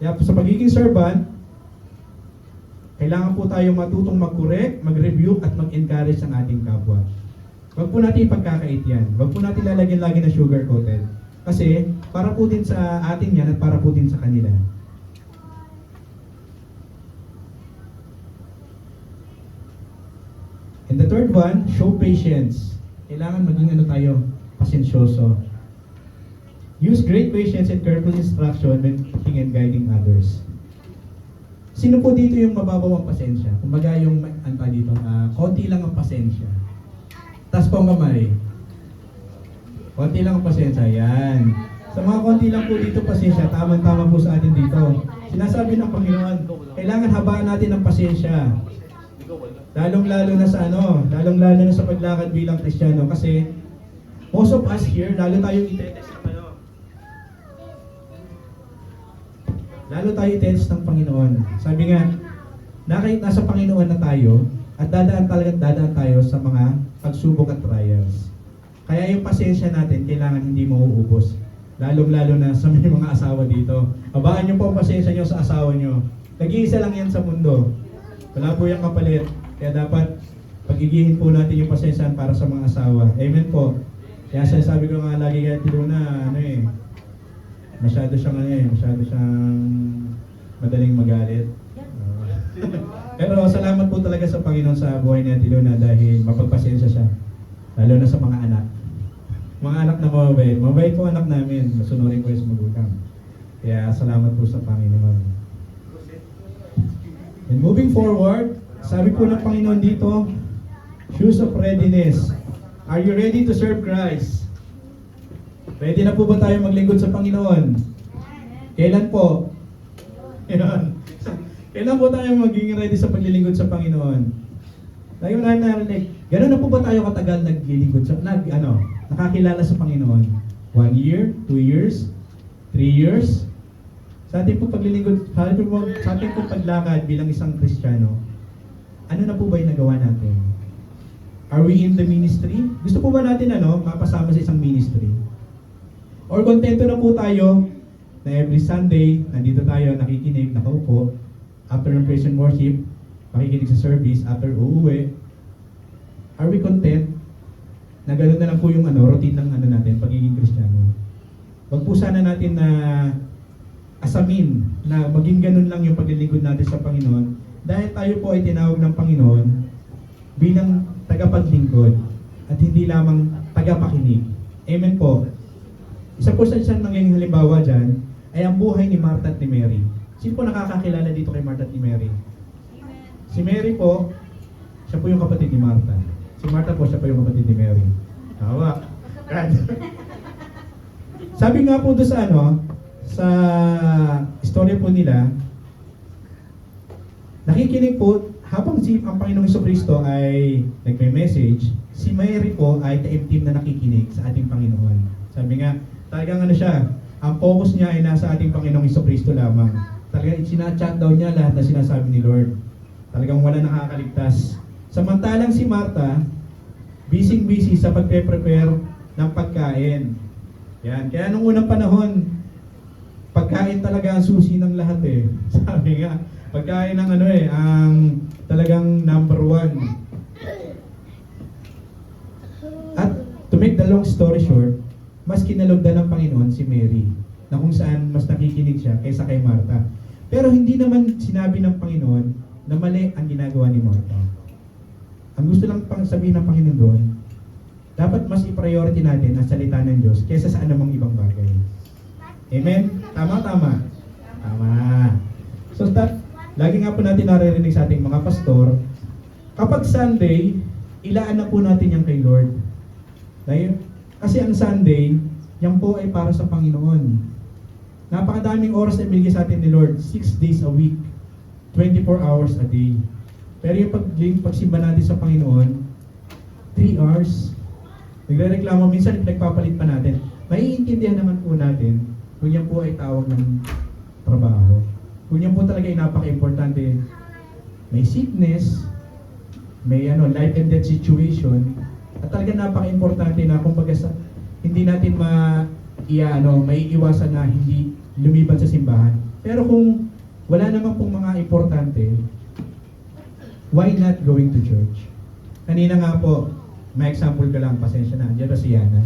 Kaya po sa pagiging servant, kailangan po tayo matutong mag-correct, mag-review, at mag-encourage ang ating kapwa. Huwag po natin ipagkakait yan. Huwag po natin lalagyan lagi na sugar-coated. Kasi, para po din sa atin yan at para po din sa kanila. And the third one, show patience. Kailangan maging tayo, pasensyoso. Use great patience and careful instruction when teaching and guiding others. Sino po dito yung mababaw ang pasensya? Kumbaga yung, konti lang ang pasensya. Taas po ang kamay. Konti lang ang pasensya. Yan. Sa mga konti lang po dito pasensya, tama-tama po sa atin dito. Sinasabi ng Panginoon, kailangan habaan natin ang pasensya. Lalong-lalo na sa paglakad bilang Kristiyano. Kasi, most of us here, lalo tayong itetest ng Panginoon. Sabi nga, kahit nasa Panginoon na tayo, at dadaan tayo sa mga pagsubok at trials. Kaya yung pasensya natin, kailangan hindi mauubos. Lalong-lalo na sa mga asawa dito. Habaan niyo po ang pasensya niyo sa asawa niyo. Nag-iisa lang yan sa mundo. Wala po yung kapalit. Kaya dapat pagigihin po natin yung pasensya para sa mga asawa. Amen po. Kaya sabi ko nga lagi kaya Tiluna, masyado siyang madaling magalit. Pero salamat po talaga sa Panginoon sa buhay ni Tiluna dahil mapagpasensya siya. Lalo na sa mga anak. Mga anak na mababait. Mababait po anak namin. Masunurin ko yung magulang. Kaya salamat po sa Panginoon. And moving forward, sabi po ng Panginoon dito, shoes of readiness. Are you ready to serve Christ? Ready na po ba tayo maglingkod sa Panginoon? Kailan po? Kailan po tayo maging ready sa paglilingkod sa Panginoon? Tayo na narinig. Gano'n na po ba tayo katagal naglilingkod nakakilala sa Panginoon? 1 year? 2 years? 3 years? Sa ating po paglilingkod, sa ating po paglakad bilang isang Kristiyano, ano na po ba yung nagawa natin? Are we in the ministry? Gusto po ba natin mapasama sa isang ministry? Or kontento na po tayo na every Sunday, nandito tayo, nakikinig, nakaupo, after ng praise and worship, makikinig sa service, after uuwi, are we content na gano'n na lang po yung routine ng natin, pagiging Kristiyano? Wag po sana natin na asamin na maging ganun lang yung paglilingkod natin sa Panginoon dahil tayo po ay tinawag ng Panginoon bilang tagapaglingkod at hindi lamang tagapakinig. Amen po. Isa po sa isang nangyaring halimbawa dyan ay ang buhay ni Martha at ni Mary. Sino po nakakakilala dito kay Martha at ni Mary? Si Mary po, siya po po yung kapatid ni Martha. Si Martha po, siya po yung kapatid ni Mary. Tawa. Sabi nga po doon sa sa istorya po nila, nakikinig po, habang ang Panginoong Jesucristo ay nagme-message, si Mary po ay taimtim na nakikinig sa ating Panginoon. Sabi nga, talagang siya, ang focus niya ay nasa ating Panginoong Jesucristo lamang. Talagang sinachat daw niya lahat na sinasabi ni Lord. Talagang wala nakakaligtas. Samantalang si Martha, busy sa pagpe-prepare ng pagkain. Yan. Kaya nung unang panahon, pagkain talaga ang susi ng lahat eh. Sabi nga, pagkain ng ang talagang number one. At to make the long story short, mas kinalugdan ng Panginoon si Mary, na kung saan mas nakikinig siya kaysa kay Martha. Pero hindi naman sinabi ng Panginoon na mali ang ginagawa ni Martha. Ang gusto lang pang sabihin ng Panginoon doon, dapat mas i-priority natin ang salita ng Diyos kaysa sa anumang ibang bagay. Amen? Tama. So lagi nga po natin naririnig sa ating mga pastor, kapag Sunday, ilaan na po natin yan kay Lord. Dahil, kasi ang Sunday, yan po ay para sa Panginoon. Napakadaming oras na binigay sa atin ni Lord, 6 days a week, 24 hours a day. Pero yung pagsimba natin sa Panginoon, 3 hours. Nagre-reklamo, minsan nagpapalit pa natin. Maiintindihan naman po natin kung yan po ay tawag ng trabaho. Kung yan po talaga ay napaka-importante, may sickness, may life and death situation, at talaga napaka-importante na kumbaga hindi natin maiiwasan na hindi lumiban sa simbahan. Pero kung wala naman pong mga importante, why not going to church? Kanina nga po, may example ka lang, pasensya na, diyan ba si Yana?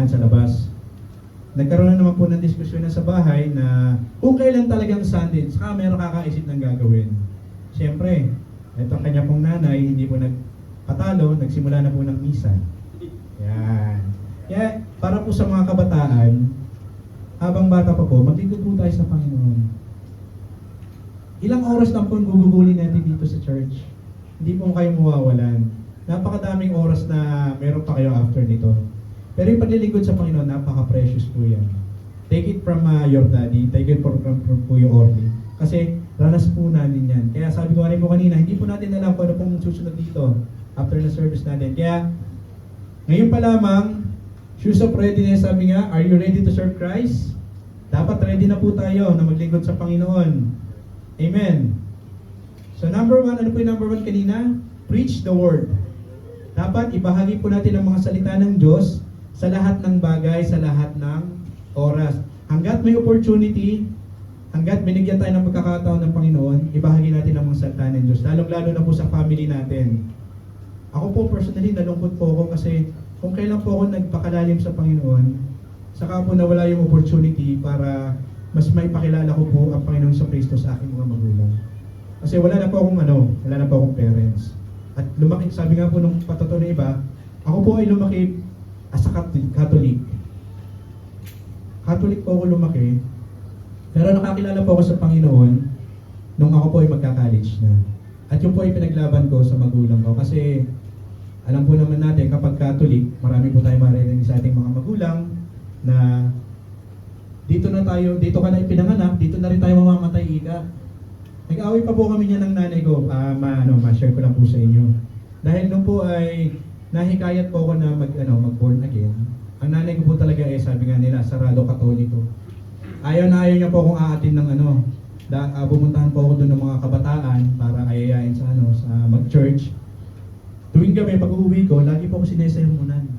Sa labas. Nagkaroon na naman po ng diskusyon na sa bahay na kung kailan talagang Sunday, saka meron kakaisip ng gagawin. Siyempre, ito ang kanya pong nanay, hindi po nagpatalo, nagsimula na po ng misa. Yan. Kaya, para po sa mga kabataan, habang bata pa po, maglingkod po tayo sa Panginoon. Ilang oras lang po ang gugugulin natin dito sa church. Hindi po kayo mawawalan. Napakadaming oras na meron pa kayo after nito. Pero yung paglilingkod sa Panginoon, napaka-precious po yan. Take it from your daddy, take it from po your Orly. Kasi ranas po natin yan. Kaya sabi ko rin po kanina, hindi po natin alam kung ano pong susunod dito after the service natin. Kaya ngayon pa lamang, shoes of readiness, sabi nga, are you ready to serve Christ? Dapat ready na po tayo na maglingkod sa Panginoon. Amen. So number 1, ano po yung number 1 kanina? Preach the word. Dapat ibahagi po natin ang mga salita ng Diyos sa lahat ng bagay, sa lahat ng oras. Hanggat may opportunity, hanggat binigyan tayo ng pagkakataon ng Panginoon, ibahagi natin ang mga salita ng Diyos. Lalong-lalo na po sa family natin. Ako po personally, nalungkot po ako kasi kung kailan po ako nagpakalalim sa Panginoon, saka po nawala yung opportunity para mas maipakilala ko po ang Panginoong Jesucristo sa aking mga magulang. Kasi wala na po akong parents. At lumaki, sabi nga po nung patotoo na iba, ako po ay lumaki as a Catholic. Catholic po ako lumaki, pero nakakilala po ako sa Panginoon nung ako po ay magka-college na. At yun po ay pinaglaban ko sa magulang ko kasi alam po naman natin kapag Catholic, marami po tayo maririnig sa ating mga magulang na dito ka na ipinanganak, dito na rin tayo mamamatay ika. Nag-away pa po kami niya ng nanay ko, ma-share ko lang po sa inyo. Dahil nung po ay nahikayat po ako na mag-born again. Ang nanay ko po talaga sabi nga nila, sarado katoliko. Ayaw niya po akong aatin ng pumuntahan po ako doon ng mga kabataan para ayayain sa mag-church. Tuwing gabi, pag-uwi ko, lagi po ako sinesermonan.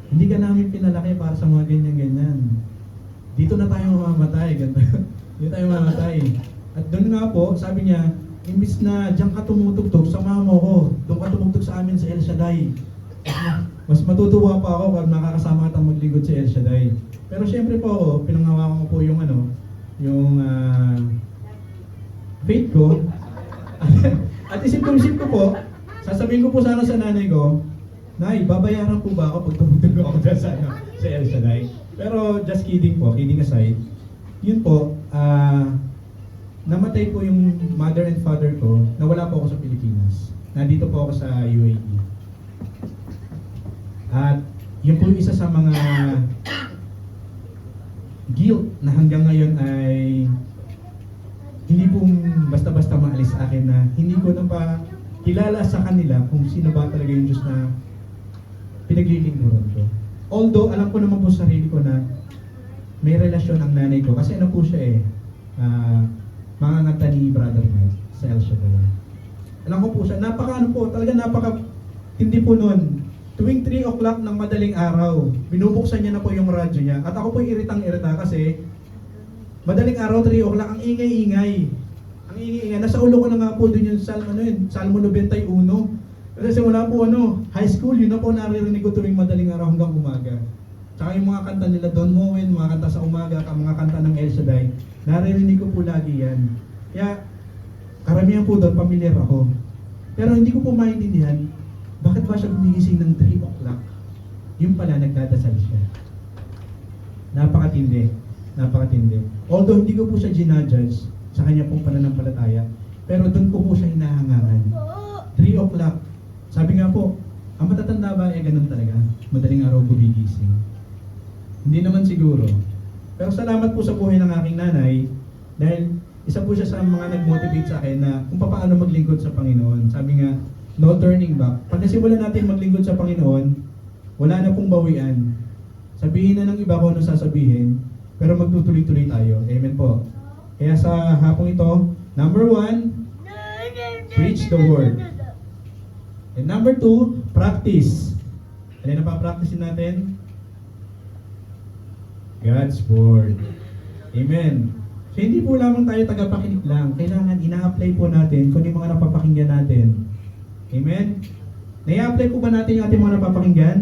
Hindi ka namin pinalaki para sa mga ganyan-ganyan. Dito na tayo mamamatay, ganito. Dito tayo mamamatay. At doon nga po, sabi niya, imbis na diyan ka tumutugtog, samahan mo ko. Doon ka tumutog sa amin sa El Shaddai. Mas matutuwa pa ako pag nakakasama ka maglingkod sa El Shaddai. Pero syempre po ako, pinanghawakan ko po yung faith ko. At isip ko po, sasabihin ko po sana sa nanay ko, Nay, babayaran po ba ako pag tumutulog ako dyan sa El Shaddai? Pero just kidding po, kidding aside, yun po, namatay po yung mother and father ko, nawala po ako sa Pilipinas. Nandito po ako sa UAE. At yun po yung isa sa mga guilt na hanggang ngayon ay hindi po basta-basta maalis sa akin na hindi ko na pa kilala sa kanila kung sino ba talaga yung Diyos na pinaglilingkuran ko. Although, alam ko naman po sa sarili ko na may relasyon ang nanay ko. Kasi ano po siya mga ngata ni Brother Mike sa El Shaddai. Alam ko po siya, napaka hindi po noon. Tuwing 3 o'clock ng madaling araw, binubuksan niya na po yung radyo niya. At ako po iritang-irita kasi madaling araw, 3 o'clock, ang ingay-ingay. Ang ingay-ingay. Nasa ulo ko na nga po dun yung Salmo 91. Kasi simula po high school, yun na po naririnig ko tuwing madaling araw hanggang umaga. Tsaka yung mga kanta nila Don Moen, mga kanta sa umaga, mga kanta ng El Shaddai, naririnig ko po lagi yan. Kaya, karamihan po doon, familiar ako. Pero hindi ko po maintindihan, bakit ba siya gumigising ng 3 o'clock? Yung pala, nagdadasal siya. Napakatindi. Although hindi ko po siya ginajudge sa kanya pong pananampalataya, pero doon ko po siya hinahangaran. 3 o'clock. Sabi nga po, ang matatanda ba ganun talaga? Madaling araw gumigising. Hindi naman siguro. Pero salamat po sa buhay ng aking nanay dahil isa po siya sa mga nag-motivate sa akin na kung paano maglingkod sa Panginoon. Sabi nga, no turning back. Pag nasimulan natin maglingkod sa Panginoon, wala na pong bawian. Sabihin na ng iba kung ano sasabihin, pero magtutuloy-tuloy tayo. Amen po. Kaya sa hapong ito, number 1, preach the word. And number 2, practice. Ano na pa-practicein natin? God's word. Amen. So hindi po lamang tayo tagapakinig lang. Kailangan ina-apply po natin kung yung mga napapakinggan natin. Amen? Nai-apply po ba natin yung ating mga napapakinggan?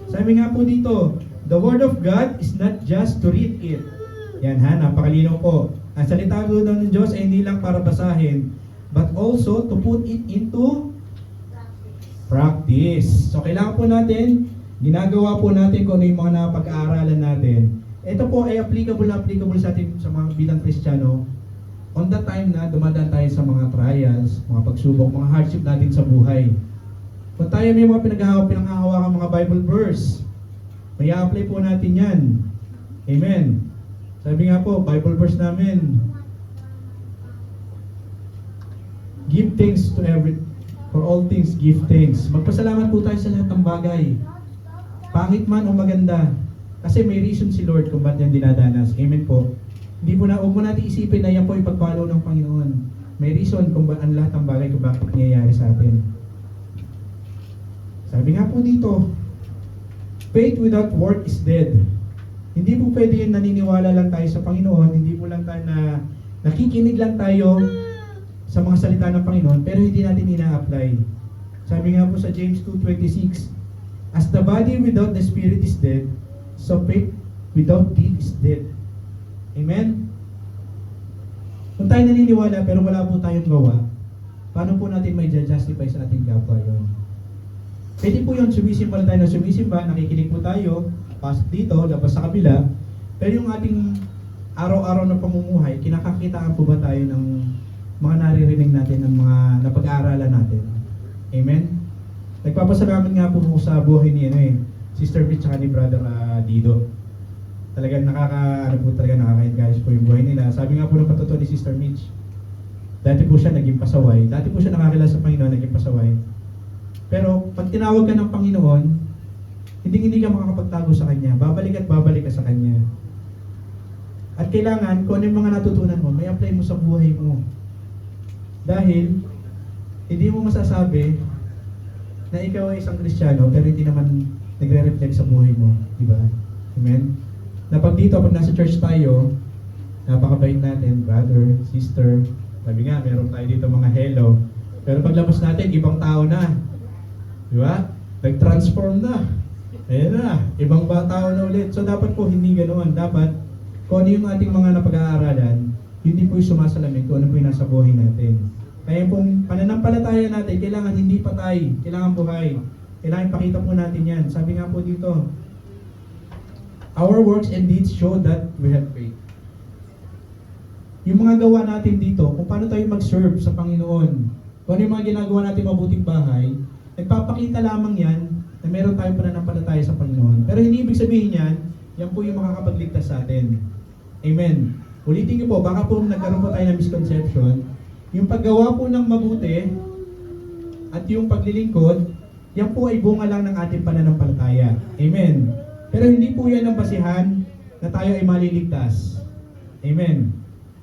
Sabi nga po dito, the word of God is not just to read it. Yan napakalinaw po. Ang salita ng Diyos ay hindi lang para basahin, but also to put it into practice. So kailangan po natin, ginagawa po natin kung ano yung mga napag-aaralan natin. Ito po ay applicable sa atin sa mga bilang Kristiyano on the time na dumadaan tayo sa mga trials, mga pagsubok, mga hardship natin sa buhay. Kung tayo may mga pinanghahawakan mga Bible verse, may apply po natin yan. Amen. Sabi nga po, Bible verse namin, give thanks for all things, give thanks. Magpasalamat po tayo sa lahat ng bagay. Pangit man o maganda. Kasi may reason si Lord kung ba't yan dinadanas. Amen po. Huwag mo natin isipin na yan po ipagpalo ng Panginoon. May reason kung ba't ang lahat ng bagay kung bakit nangyayari sa atin. Sabi nga po dito, faith without work is dead. Hindi po pwede yung naniniwala lang tayo sa Panginoon, hindi po lang tayo na nakikinig lang tayo sa mga salita ng Panginoon, pero hindi natin ina-apply. Sabi nga po sa James 2:26, as the body without the spirit is dead, so faith without deed is dead. Amen? Kung tayo naniniwala pero wala po tayong gawa, paano po natin may justify sa ating kapwa yun? Pwede po yun, sumisimba tayo na sumisimba, nakikinig po tayo, pasok dito, labas sa kabila, pero yung ating araw-araw na pamumuhay, kinakakitaan po ba tayo ng mga naririnig natin, ng mga napag-aaralan natin? Amen? Nagpapasalamat nga po sa buhay ni Sister Mitch at ni Brother Dido. Talagang nakaka-encourage po yung buhay nila. Sabi nga po ng patutuo ni Sister Mitch, dati po siya naging pasaway. Dati po siya nakakilala sa Panginoon, naging pasaway. Pero pag tinawag ka ng Panginoon, hindi ka makakapagtago sa Kanya. Babalik ka sa Kanya. At kailangan, kung ano yung mga natutunan mo, may apply mo sa buhay mo. Dahil, hindi mo masasabi na ikaw ay isang Kristiyano, pero hindi naman nagre-reflect sa buhay mo. Diba? Amen? Na pag nasa church tayo, napakabait natin, brother, sister. Sabi nga, meron tayo dito mga hello. Pero paglabas natin, ibang tao na. Diba? Nag-transform na. Ayan na, ibang tao na ulit. So dapat po hindi ganoon. Dapat, kung ano yung ating mga napag-aaralan, hindi po yung sumasalamin kung ano po yung nasa buhay natin. Kaya pong pananampalataya natin, kailangan hindi patay, kailangan buhay. Kailangan ipakita po natin yan. Sabi nga po dito, our works and deeds show that we have faith. yung mga gawa natin dito, kung paano tayo mag-serve sa Panginoon, kung ano yung mga ginagawa natin mabuting bahay, nagpapakita lamang yan na meron tayong pananampalataya sa Panginoon. Pero hindi ibig sabihin yan, yan po yung makakapagligtas sa atin. Amen. Ulitin niyo po, baka po nagkaroon po tayo ng misconception. Yung paggawa po ng mabuti at yung paglilingkod, yan po ay bunga lang ng ating pananampalataya. Amen. Pero hindi po yan ang basihan na tayo ay maliligtas. Amen.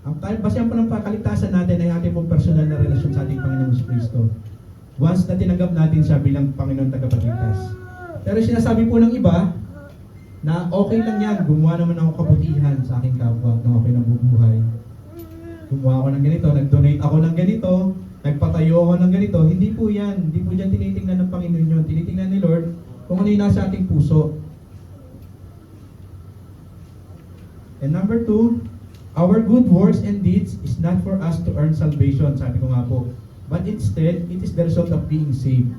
Ang basihan po ng pagkaligtasan natin ay ating pong personal na relasyon sa ating Panginoon Kristo. Once na tinanggap natin siya bilang Panginoon tagapagligtas. Pero sinasabi po ng iba na okay lang yan, gumawa naman ako kabutihan sa aking kapwa na okay nabubuhay. Gumawa ako ng ganito, nag-donate ako ng ganito, nagpatayo ako ng ganito. Hindi po yan. Hindi po dyan tinitingnan ng Panginoon yun. Tinitingnan ni Lord kung ano yung nasa ating puso. And number 2, our good works and deeds is not for us to earn salvation, sabi ko nga po. But instead, it is the result of being saved.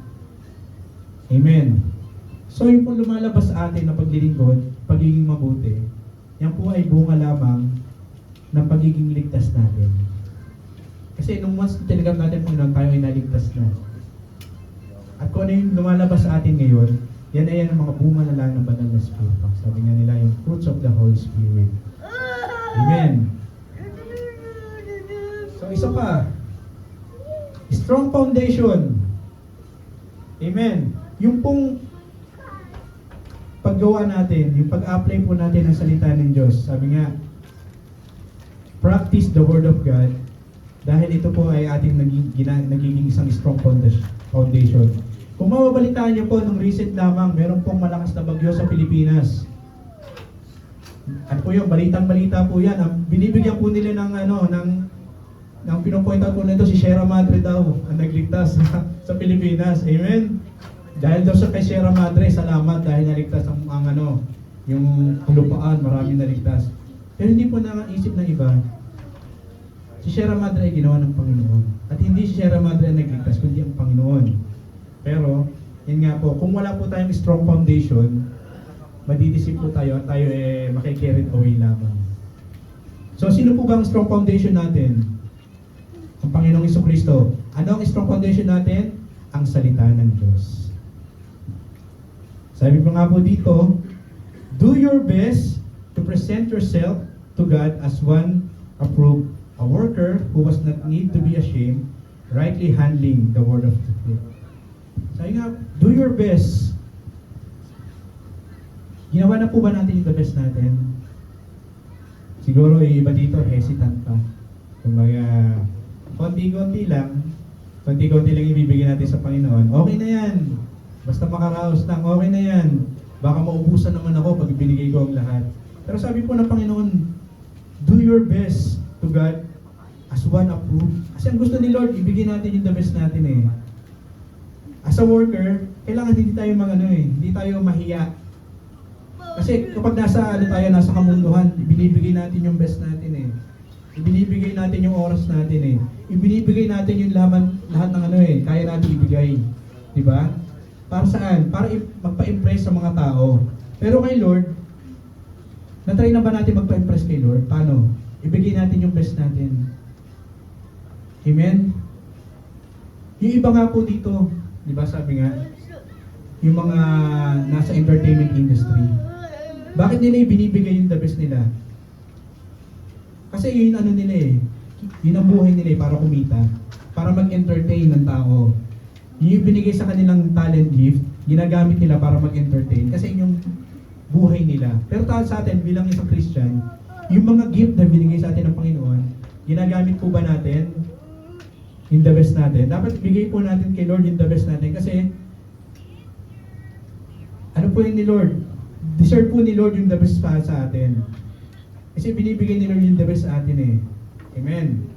Amen. So yung pong lumalabas sa atin na paglilingkod, pagiging mabuti, yan po ay bunga lamang ng pagiging ligtas natin. Kasi nung once tinanggap natin Panginoon, tayo ay naligtas na. At kung ano yung lumalabas sa atin ngayon, yan ay ang mga bunga na lang ng banal na Espiritu. Sabi nga nila, yung fruits of the Holy Spirit. Amen. So isa pa, strong foundation. Amen. Yung pong paggawa natin, yung pag-apply po natin ng salita ng Diyos, sabi nga, practice the Word of God dahil ito po ay ating nagiging isang strong foundation. Kung mababalitaan niyo po, nung recent lamang, meron pong malakas na bagyo sa Pilipinas. Ano po yung balitang-balita po yan. Binibigyan po nila ng pinupoint out po nito si Sierra Madre daw ang nagligtas sa Pilipinas. Amen? Dahil daw sa kay Sierra Madre, salamat dahil naligtas yung lupaan, maraming naligtas. Pero hindi po naisip ng iba, si Sierra Madre ay ginawa ng Panginoon. At hindi si Sierra Madre ang nagligtas, kundi ang Panginoon. Pero, yun nga po, kung wala po tayong strong foundation, madidisip po tayo at tayo makikarried away lamang. So, sino po ba ang strong foundation natin? Ang Panginoong Jesucristo. Ano ang strong foundation natin? Ang salita ng Diyos. Sabi ko nga po dito, do your best to present yourself to God as one approved, a worker who was not need to be ashamed, rightly handling the word of truth. Sabi nga, do your best. Ginawa na po ba natin yung the best natin? Siguro yung iba dito, hesitant pa. Kumbaga, konti-konti lang ibibigay natin sa Panginoon. Okay na yan. Basta makaraos lang, okay na yan. Baka maubusan naman ako pag binigay ko ang lahat. Pero sabi po ng Panginoon, do your best to God as one approved. Kasi ang gusto ni Lord, ibigay natin yung the best natin eh. As a worker, kailangan hindi tayo hindi tayo mahiya. Kasi kapag nasa kamunduhan, ibinibigay natin yung best natin eh. Ibinibigay natin yung oras natin eh. Ibinibigay natin yung lahat ng kaya natin ibigay. Diba? Para saan? Para magpa-impress sa mga tao. Pero kay Lord, na-try na ba natin magpa-impress kay Lord? Paano? Ibigay natin yung best natin. Amen? Yung iba nga po dito, di ba sabi nga, yung mga nasa entertainment industry, bakit nila binibigay yung the best nila? Kasi yun nila yun ang buhay nila para kumita, para mag-entertain ng tao. Yung binigay sa kanilang talent gift, ginagamit nila para mag-entertain kasi yung buhay nila. Pero sa atin bilang isang Christian, yung mga gift na binigay sa atin ng Panginoon, ginagamit po ba natin yung the best natin? Dapat bigay po natin kay Lord yung the best natin kasi ano po yun ni Lord? Deserve po ni Lord yung the best pa sa atin. Kasi binibigay ni Lord yung the best sa atin eh. Amen.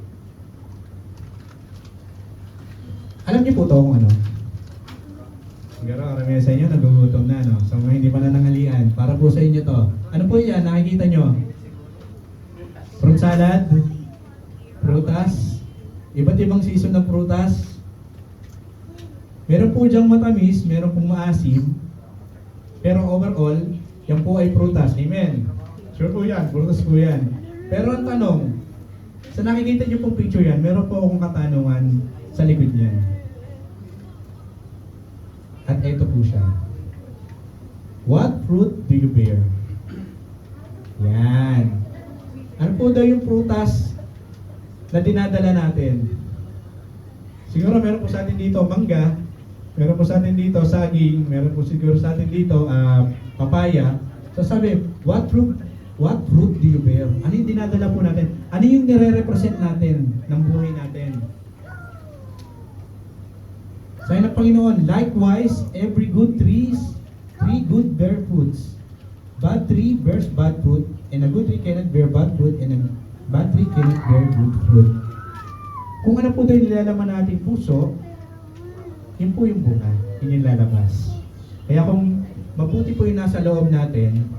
Alam niyo po ito kung ano? Siguro karamihan sa inyo nagugutom na, no? So hindi pa nanangalian. Para po sa inyo to. Ano po yan? Nakikita nyo? Fruit salad? Prutas? Iba't ibang season ng prutas? Meron po diyang matamis, meron pong maasim. Pero overall, yan po ay prutas. Amen. Sure po yan, prutas po yan. Pero ang tanong, Sa nakikita niyo pong picture yan, meron po akong katanungan sa likod niyan. At ito po siya. What fruit do you bear? Yan. Ano po daw yung prutas na dinadala natin? Siguro meron po sa atin dito mangga, meron po sa atin dito saging, meron po siguro sa atin dito papaya. So sabi, what fruit do you bear? Ano yung dinadala po natin? Ano yung nire-represent natin ng buhay natin? Sabi ng Panginoon, likewise, every good tree good bear fruits. Bad tree bears bad fruit, and a good tree cannot bear bad fruit, and a bad tree cannot bear good fruit. Kung ano po tayo nilalaman nating puso, yun po yung bunga, yun yung lalabas. Kaya kung mabuti po yung nasa loob natin,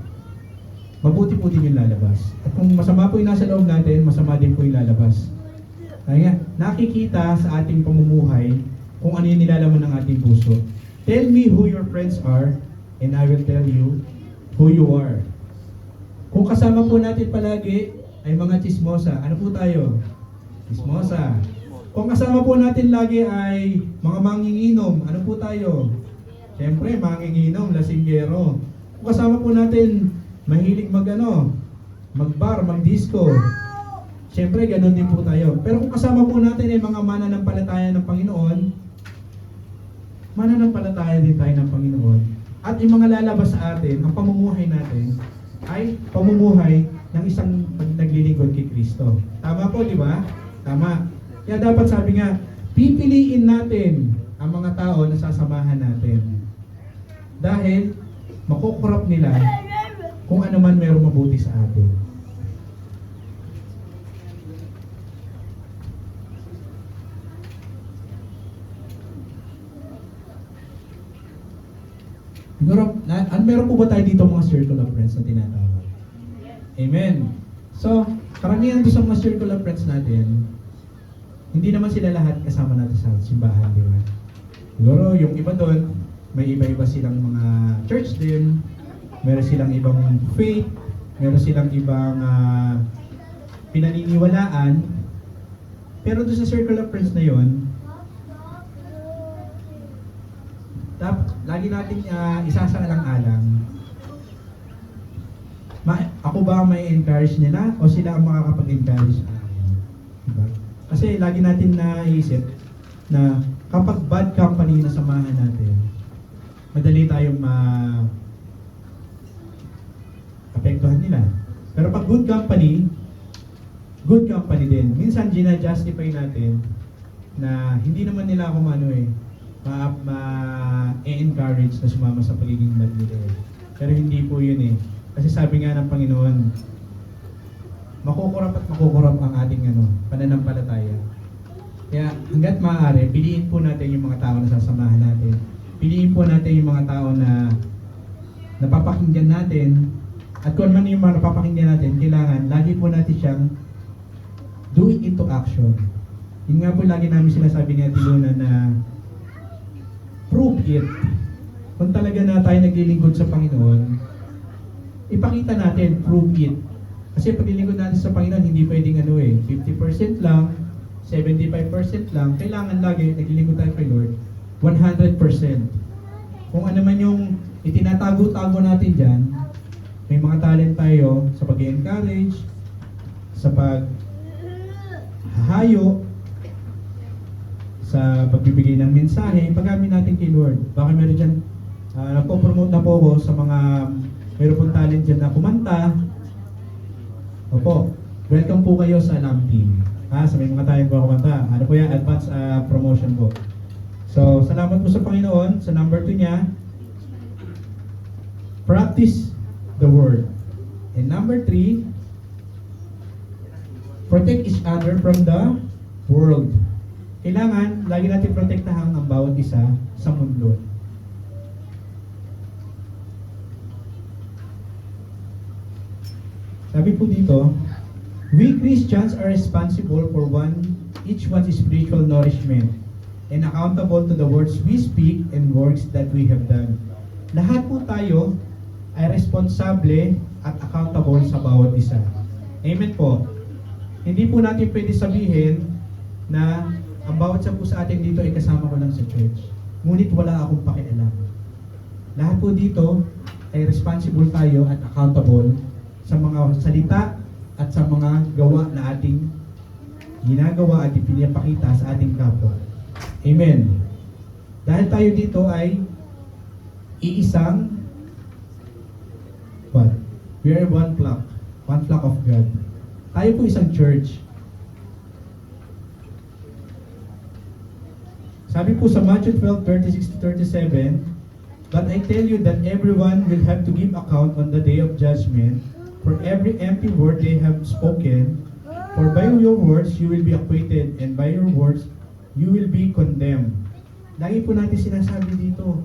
mabuti po din yung lalabas. At kung masama po yung nasa loob natin, masama din po yung lalabas. Kaya nakikita sa ating pamumuhay kung ano yung nilalaman ng ating puso. Tell me who your friends are, and I will tell you who you are. Kung kasama po natin palagi ay mga chismosa, ano po tayo? Chismosa. Kung kasama po natin lagi ay mga manginginom, ano po tayo? Siyempre, manginginom, lasinggero. Kung kasama po natin mahilig magbar, magdisco, siyempre, ganun din po tayo. Pero kung kasama po natin ay mga mananampalataya ng Panginoon, mananampalataya din tayo ng Panginoon. At yung mga lalabas sa atin, ang pamumuhay natin, ay pamumuhay ng isang naglilingkod kay Kristo. Tama po, di ba? Tama. Kaya dapat sabi nga, pipiliin natin ang mga tao na sasamahan natin. Dahil, makukurap nila kung ano man meron mabuti sa atin. Siguro, meron po ba tayo dito mga circle of friends na tinatawag? Amen. So, karamihan doon sa mga circle of friends natin, hindi naman sila lahat kasama natin sa simbahan, di ba? Siguro, yung iba doon, may iba-iba silang mga church din, meron silang ibang faith, meron silang ibang pinaniniwalaan, pero doon sa circle of friends na yon, lagi natin isasaalang-alang. Ako ba may encourage nila o sila ang makakapag-encourage sa akin? Diba? Kasi lagi natin naisip na kapag bad company na samahan natin, madali tayong apektuhan nila. Pero pag good company din. Minsan gina-justify natin na hindi naman nila ako ma-encourage na sumama sa pagiging bad nila. Pero hindi po yun eh. Kasi sabi nga ng Panginoon, makukurap at makukurap ang ating pananampalataya. Kaya hanggat maaari, piliin po natin yung mga tao na sasamahan natin. Piliin po natin yung mga tao na napapakinggan natin. At kung man yung mga napapakinggan natin, kailangan lagi po natin siyang do it into action. Yun nga po lagi namin sinasabi ni Ate Luna na prove it. Kung talaga na tayo naglilingkod sa Panginoon, ipakita natin, prove it. Kasi paglilingkod natin sa Panginoon, hindi pwedeng 50% lang, 75% lang. Kailangan lagi naglilingkod tayo kay Lord, 100%. Kung ano man yung itinatago-tago natin dyan, may mga talent tayo sa pag-encourage, sa paghahayo, sa pagbibigay ng mensahe, pag-amin natin kay Lord. Baka meron dyan, nagpo-promote na po ako sa mga meron pong talent dyan na kumanta. Opo, welcome po kayo sa LAM team. Sa may mga talent po kumanta. Ano po yan? Advance promotion po. So, salamat po sa Panginoon. Sa number 2 niya, practice the word. And number 3, protect each other from the world. Kailangan, lagi natin protektahan ang bawat isa sa mundo. Sabi po dito, we Christians are responsible for each one's spiritual nourishment and accountable to the words we speak and works that we have done. Lahat po tayo ay responsable at accountable sa bawat isa. Amen po. Hindi po natin pwede sabihin na ang bawat isa po sa atin dito ay kasama ko lang sa church. Ngunit wala akong pakialam. Lahat po dito ay responsible tayo at accountable sa mga salita at sa mga gawa na ating ginagawa at ipinapakita sa ating kapwa. Amen. Dahil tayo dito ay iisang what? We are one flock of God. Tayo po isang church. Sabi po sa Matthew 12:36-37, "But I tell you that everyone will have to give account on the day of judgment for every empty word they have spoken. For by your words you will be acquitted, and by your words you will be condemned." Lagi po natin sinasabi dito,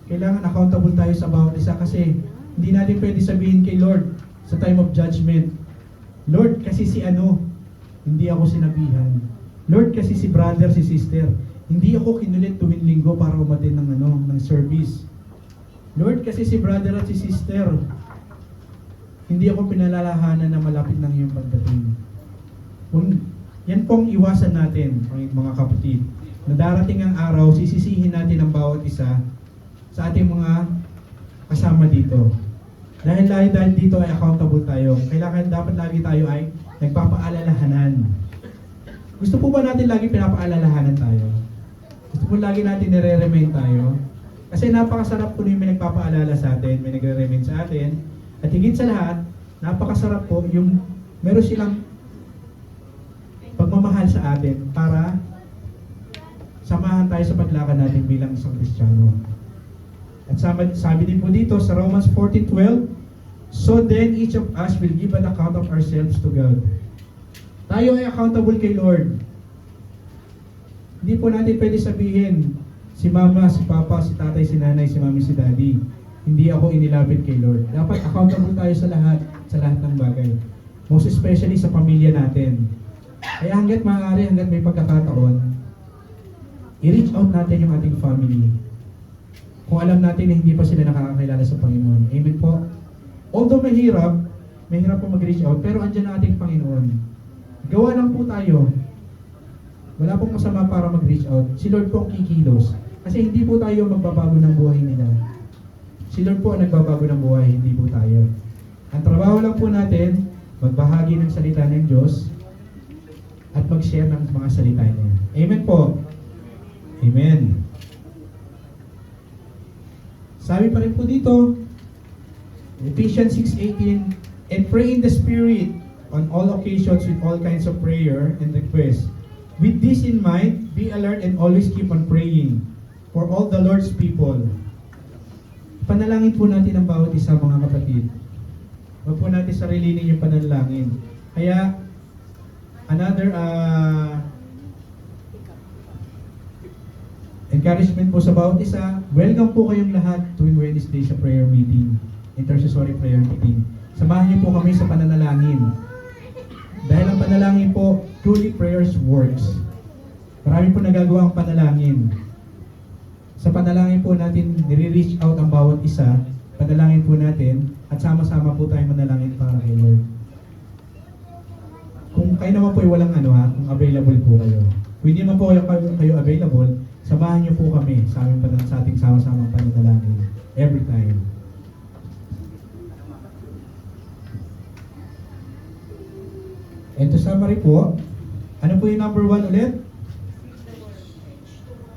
kailangan accountable tayo sa bawat isa kasi hindi natin pwede sabihin kay Lord sa time of judgment, "Lord, kasi si ano, hindi ako sinabihan. Lord, kasi si brother, si sister, hindi ako kinulit tuwing linggo para umatin ng service. Lord, kasi si brother at si sister, hindi ako pinalalahanan na malapit ng iyong pagdating." Yan pong iwasan natin, mga kapatid. Na darating ang araw, sisisihin natin ang bawat isa sa ating mga kasama dito. Dahil dito ay accountable tayo. Kailangan dapat lagi tayo ay nagpapaalalahanan. Gusto po ba natin lagi pinapaalalahanan tayo? Gusto po lagi natin nire-remind tayo? Kasi napakasarap po yung may nagpapaalala sa atin, may nagre-remind sa atin. At higit sa lahat, napakasarap po yung meron silang pagmamahal sa atin para samahan tayo sa paglakad natin bilang isang Kristiyano. At sabi din po dito sa Romans 14:12, "So then each of us will give an account of ourselves to God." Tayo ay accountable kay Lord. Hindi po natin pwede sabihin, si mama, si papa, si tatay, si nanay, si mami, si daddy, hindi ako inilapit kay Lord. Dapat accountable tayo sa lahat ng bagay. Most especially sa pamilya natin. Kaya hanggat maaari, hanggat may pagkakataon, i-reach out natin yung ating family. Kung alam natin na hindi pa sila nakakakilala sa Panginoon. Amen po. Although mahirap po mag-reach out, pero andyan ang ating Panginoon. Gawa lang po tayo. Wala pong masama para mag-reach out. Si Lord po ang kikilos. Kasi hindi po tayo magbabago ng buhay nila. Si Lord po ang nagbabago ng buhay, hindi po tayo. Ang trabaho lang po natin, magbahagi ng salita ng Diyos at mag-share ng mga salita niya. Amen po. Amen. Sabi pa rin po dito, Ephesians 6:18, "And pray in the Spirit on all occasions with all kinds of prayer and requests. With this in mind, be alert and always keep on praying for all the Lord's people." Panalangin po natin ang bawat isa, mga kapatid. Huwag po natin sarilinin yung panalangin. Kaya, another encouragement po sa bawat isa, welcome po kayong lahat tuwing Wednesday sa prayer meeting, intercessory prayer meeting. Samahan niyo po kami sa pananalangin. Dahil ang panalangin po, truly prayers works. Marami po nagagawa ang panalangin. Sa panalangin po natin, nire-reach out ang bawat isa, panalangin po natin, at sama-sama po tayo manalangin para kay Lord. Kung kayo naman po ay walang kung available po kayo. Kung hindi naman po kayo available, samahan niyo po kami sa ating sama-sama pananalangin every time. And to summary po, ano po yung number 1 ulit?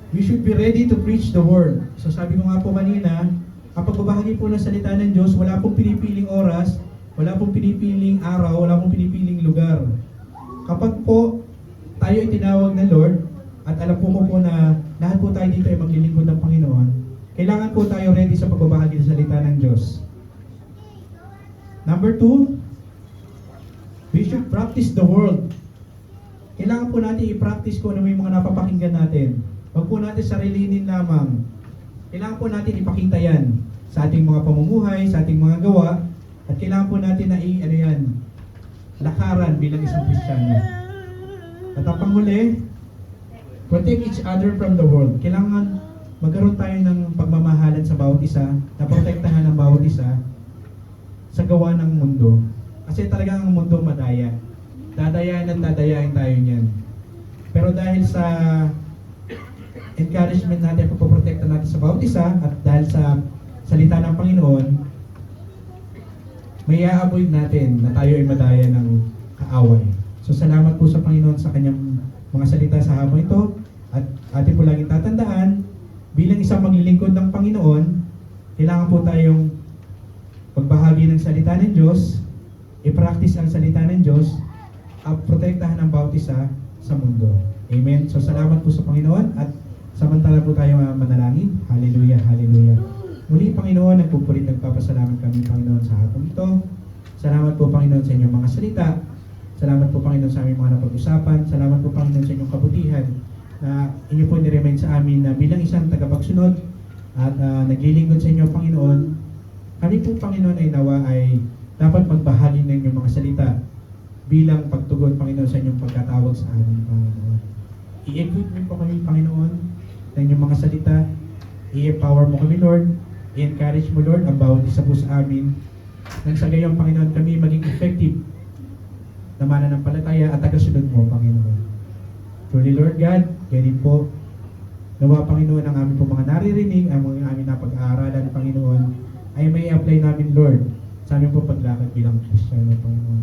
We should be ready to preach the word. So sabi ko nga po kanina, kapag babahagi po ng salita ng Diyos, wala pong pinipiling oras, wala pong pinipiling araw, wala pong pinipiling lugar. Kapag po tayo ay tinawag ng Lord, at alam po na lahat po tayo dito ay maglilingkod ng Panginoon, kailangan po tayo ready sa pagbabahagi ng salita ng Diyos. Number 2, we should practice the word. Kailangan po natin i-practice kung ano may mga napapakinggan natin. Huwag po natin sarilinin lamang. Kailangan po natin ipakita yan sa ating mga pamumuhay, sa ating mga gawa, at kailangan po natin na lakaran bilang isang Kristiyano. At ang panghuli, protect each other from the world. Kailangan magkaroon tayo ng pagmamahalan sa bawat isa, na protektahan ang bawat isa sa gawa ng mundo. Kasi talagang ang mundo madaya. Dadayain at dadayain tayo niyan. Pero dahil sa encouragement natin, pagpoprotekta natin sa bawat isa, at dahil sa salita ng Panginoon, may i-avoid natin na tayo ay madaya ng kaaway. So salamat po sa Panginoon sa kanyang mga salita sa hapon ito, at atin po laging tatandaan, bilang isang maglilingkod ng Panginoon, kailangan po tayong magbahagi ng salita ng Diyos, i-practice ang salita ng Diyos, at protektahan ang bawat isa sa mundo. Amen. So salamat po sa Panginoon, at samantala po tayo manalangin. Hallelujah, hallelujah. Muli, Panginoon, nagpupulit, nagpapasalamat kami, Panginoon, sa hapon ito. Salamat po, Panginoon, sa inyong mga salita. Salamat po, Panginoon, sa aming mga napag-usapan. Salamat po, Panginoon, sa inyong kabutihan na inyo po niremind sa amin na bilang isang tagapagsunod at naglilingkod sa inyo, Panginoon, kami po, Panginoon, ay nawa ay dapat magbahagi ng inyong mga salita bilang pagtugon, Panginoon, sa inyong pagkatawag sa amin, Panginoon. I-equip mo po kami, Panginoon, ng inyong mga salita. I-empower mo kami, Lord. I-encourage mo, Lord, ang bawat isa po sa amin. Nang sa gayong, Panginoon, kami maging effective na mananampalataya at tagasunod mo, Panginoon. Truly, Lord God, ganyan po. Nawa, Panginoon, ang aming po mga naririnig, ang mga aming napag-aaralan, Panginoon, ay may apply namin, Lord, sa aming po paglakad bilang Kristiyano, Panginoon.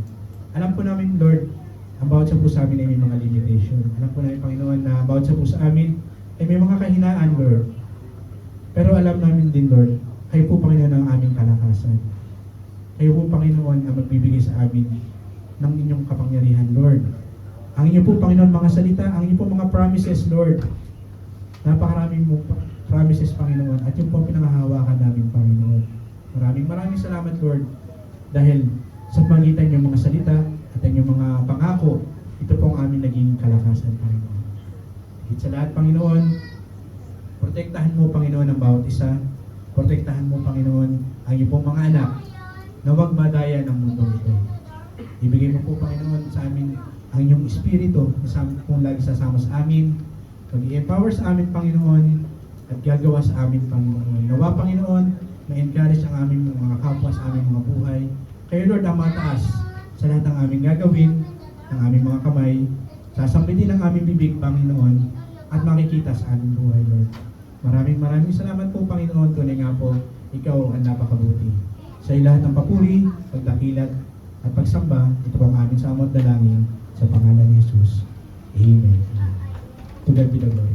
Alam po namin, Lord, ang bawat sa po sa amin ay may mga limitation. Alam po namin, Panginoon, na bawat sa po sa amin ay may mga kahinaan, Lord. Pero alam namin din, Lord, kayo po, Panginoon, ang aming kalakasan. Kayo po, Panginoon, ang magbibigay sa amin ng inyong kapangyarihan, Lord. Ang inyo po, Panginoon, mga salita, ang inyo po mga promises, Lord. Napakaraming mo promises, Panginoon, at yung po pinangahawakan namin, Panginoon. Maraming salamat, Lord, dahil sa pagitan yung mga salita at yung mga pangako, ito po ang aming naging kalakasan, Panginoon. Higit sa lahat, Panginoon, protektahan mo, Panginoon, ang bawat isa. Protektahan mo, Panginoon, ang iyong pong mga anak na huwag madaya ng mundo ito. Ibigay mo po, Panginoon, sa amin ang inyong espiritu na sa amin pong lagi sasama sa amin. Mag-i-empower sa amin, Panginoon, at gagawa sa amin, Panginoon. Nawa, Panginoon, ma-encourage ang aming mga kapwa sa aming mga buhay. Kayo, Lord, ang mataas sa lahat ng aming gagawin, ng aming mga kamay, sasampitin ang aming bibig, Panginoon, at makikita sa aming buhay, Lord. Maraming salamat po, Panginoon. Tunay nga po, ikaw ang napakabuti. Sa lahat ng papuri, pagdakilat, at pagsamba, ito po ang aming samot dalangin sa pangalan ni Jesus. Amen. To God be the glory.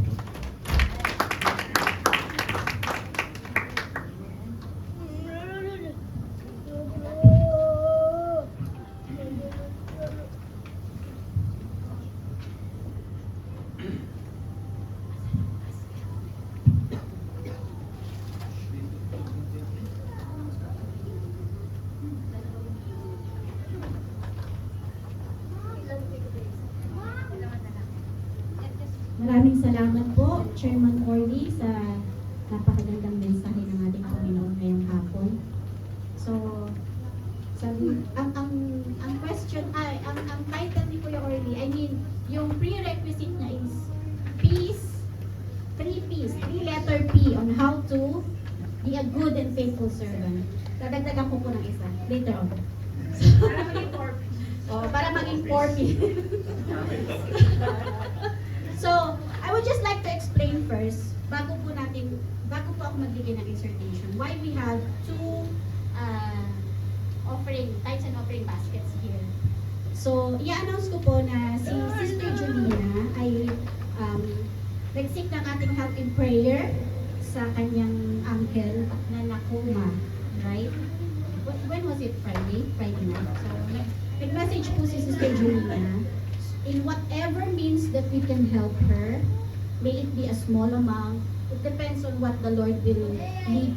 Maraming salamat po, Chairman Corley, sa napakagandang mensahe ng ating Panginoon ngayong hapon. So, ang question ay, ang title ni Kuya Corley, I mean, yung prerequisite niya is peace, 3 P's, 3-letter P on how to be a good and faithful servant. Dadagdagan ko po ng isa, later on. Para maging 4 Para maging 4 P. So, I would just like to explain first, bago po ako magbigay ng exhortation, why we have two tithes and offering baskets here. So, i-announce ko po na si Sister Julina ay nag-seek ng ating help in prayer sa kanyang uncle na nakoma, right? When was it? Friday night. So, nag-message po si Sister Julina, in whatever means that we can help her, may it be a small amount, it depends on what the Lord will lead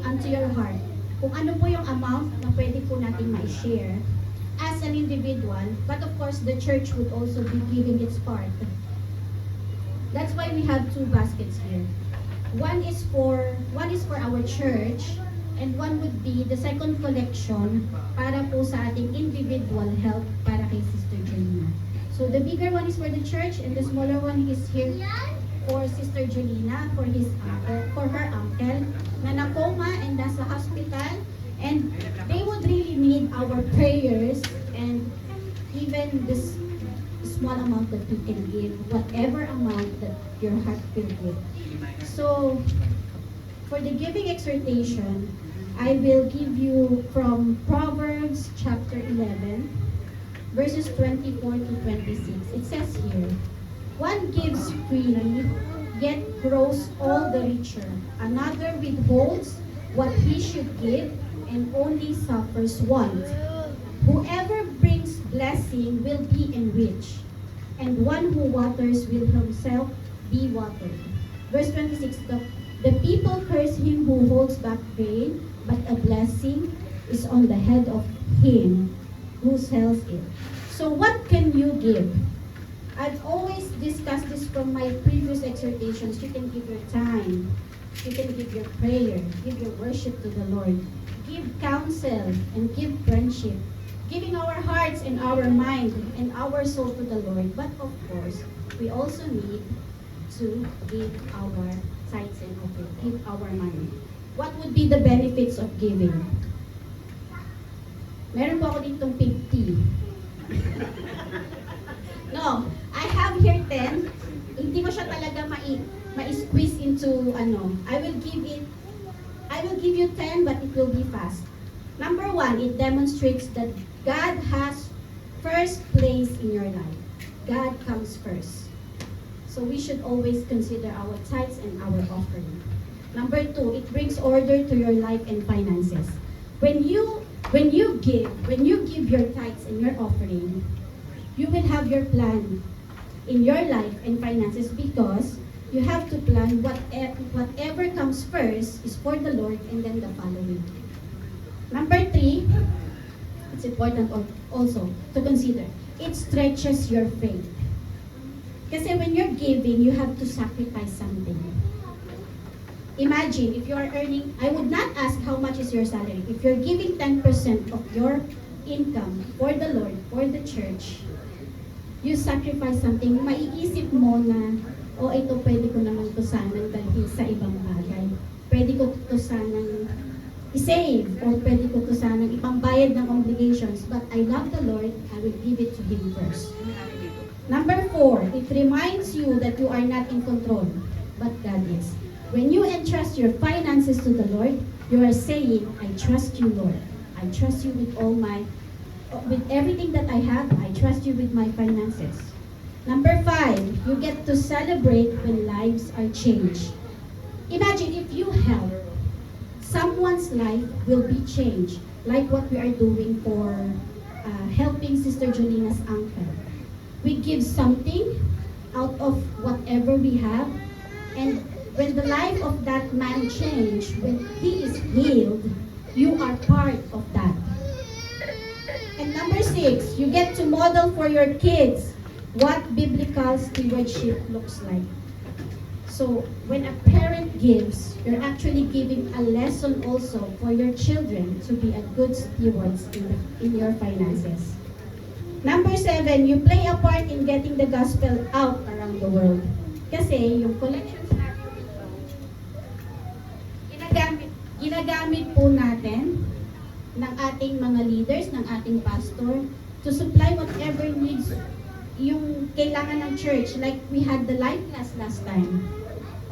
unto your heart. Kung ano po yung amount na pwede po natin ma-share as an individual, but of course the church would also be giving its part. That's why we have 2 baskets here. One is for our church, and one would be the second collection para po sa ating individual help para kay Sister Julina. So the bigger one is for the church, and the smaller one is here for Sister Julina, for her uncle na nakoma and nasa hospital, And they would really need our prayers and even this small amount that you can give, whatever amount that your heart will give. So, for the giving exhortation, I will give you from Proverbs chapter 11, verses 24 to 26. It says here, one gives freely, yet grows all the richer. Another withholds what he should give and only suffers want. Whoever brings blessing will be enriched, and one who waters will himself be watered. Verse 26, the people curse him who holds back grain, but a blessing is on the head of him who sells it. So what can you give? I've always discussed this from my previous exhortations. You can give your time. You can give your prayer. Give your worship to the Lord. Give counsel and give friendship. Giving our hearts and our mind and our soul to the Lord. But of course, we also need to give our tithes and offering. Give our money. What would be the benefits of giving? Meron po ako ditong 50. No, I have here 10. Hindi ko siya talaga ma-squeeze into I will give you 10, but it will be fast. Number 1, it demonstrates that God has first place in your life. God comes first. So we should always consider our tithes and our offering. Number 2, it brings order to your life and finances. When you give your tithes and your offering, you will have your plan in your life and finances, because you have to plan whatever comes first is for the Lord and then the following. Number 3, it's important also to consider, it stretches your faith. Kasi when you're giving, you have to sacrifice something. Imagine, if you are earning, I would not ask how much is your salary. If you're giving 10% of your income for the Lord, for the church, you sacrifice something, maiisip mo na, ito pwede ko naman to sanang dalhin sa ibang bagay. Pwede ko to sanang i-save, or pwede ko to sanang ipambayad ng obligations. But I love the Lord, I will give it to Him first. Number 4, it reminds you that you are not in control, but God is. When you entrust your finances to the Lord, you are saying, I trust you, Lord. I trust you with with everything that I have. I trust you with my finances. Number 5, you get to celebrate when lives are changed. Imagine if you help, someone's life will be changed, like what we are doing for helping Sister Jolina's uncle. We give something out of whatever we have, and when the life of that man changed, when he is healed, you are part of that. And number 6, you get to model for your kids what biblical stewardship looks like. So, when a parent gives, you're actually giving a lesson also for your children to be a good stewards in your finances. Number 7, you play a part in getting the gospel out around the world. Kasi yung collections natin dito, ginagamit po natin ng ating mga leaders, ng ating pastor, to supply whatever needs yung kailangan ng church. Like we had the life class last time.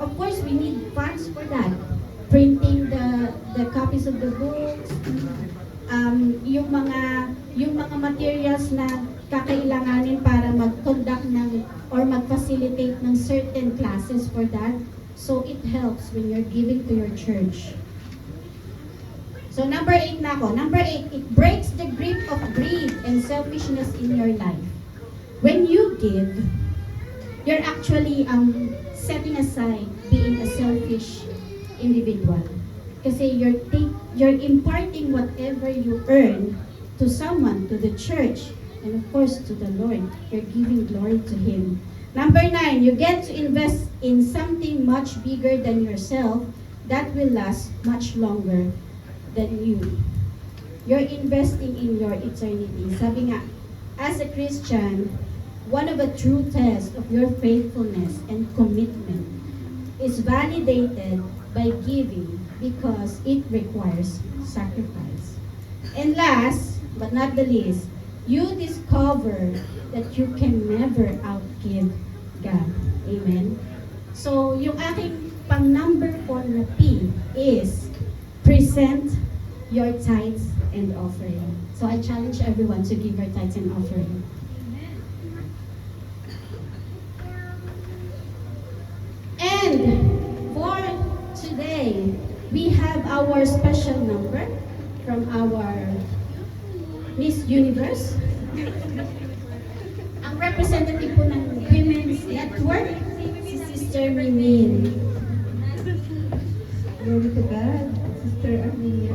Of course, we need funds for that. Printing the copies of the books, yung mga materials na kakailanganin para mag-conduct ng or mag-facilitate ng certain classes for that. So it helps when you're giving to your church. So number 8 na ako. Number 8, it breaks the grip of greed and selfishness in your life. When you give, you're actually setting aside being a selfish individual. Kasi you're imparting whatever you earn to someone, to the church, and of course to the Lord. You're giving glory to Him. Number 9, you get to invest in something much bigger than yourself that will last much longer than you. You're investing in your eternity. Sabi nga, as a Christian, one of the true tests of your faithfulness and commitment is validated by giving, because it requires sacrifice. And last but not the least, you discover that you can never outgive God. Amen? So, yung aking pang number 4 na P is present your tithes and offering. So, I challenge everyone to give your tithes and offering. And for today, we have our special number from our Miss Universe. Ang representative po ng Women's Network, si Sister Mimin. Glory to God, Sister Armenia.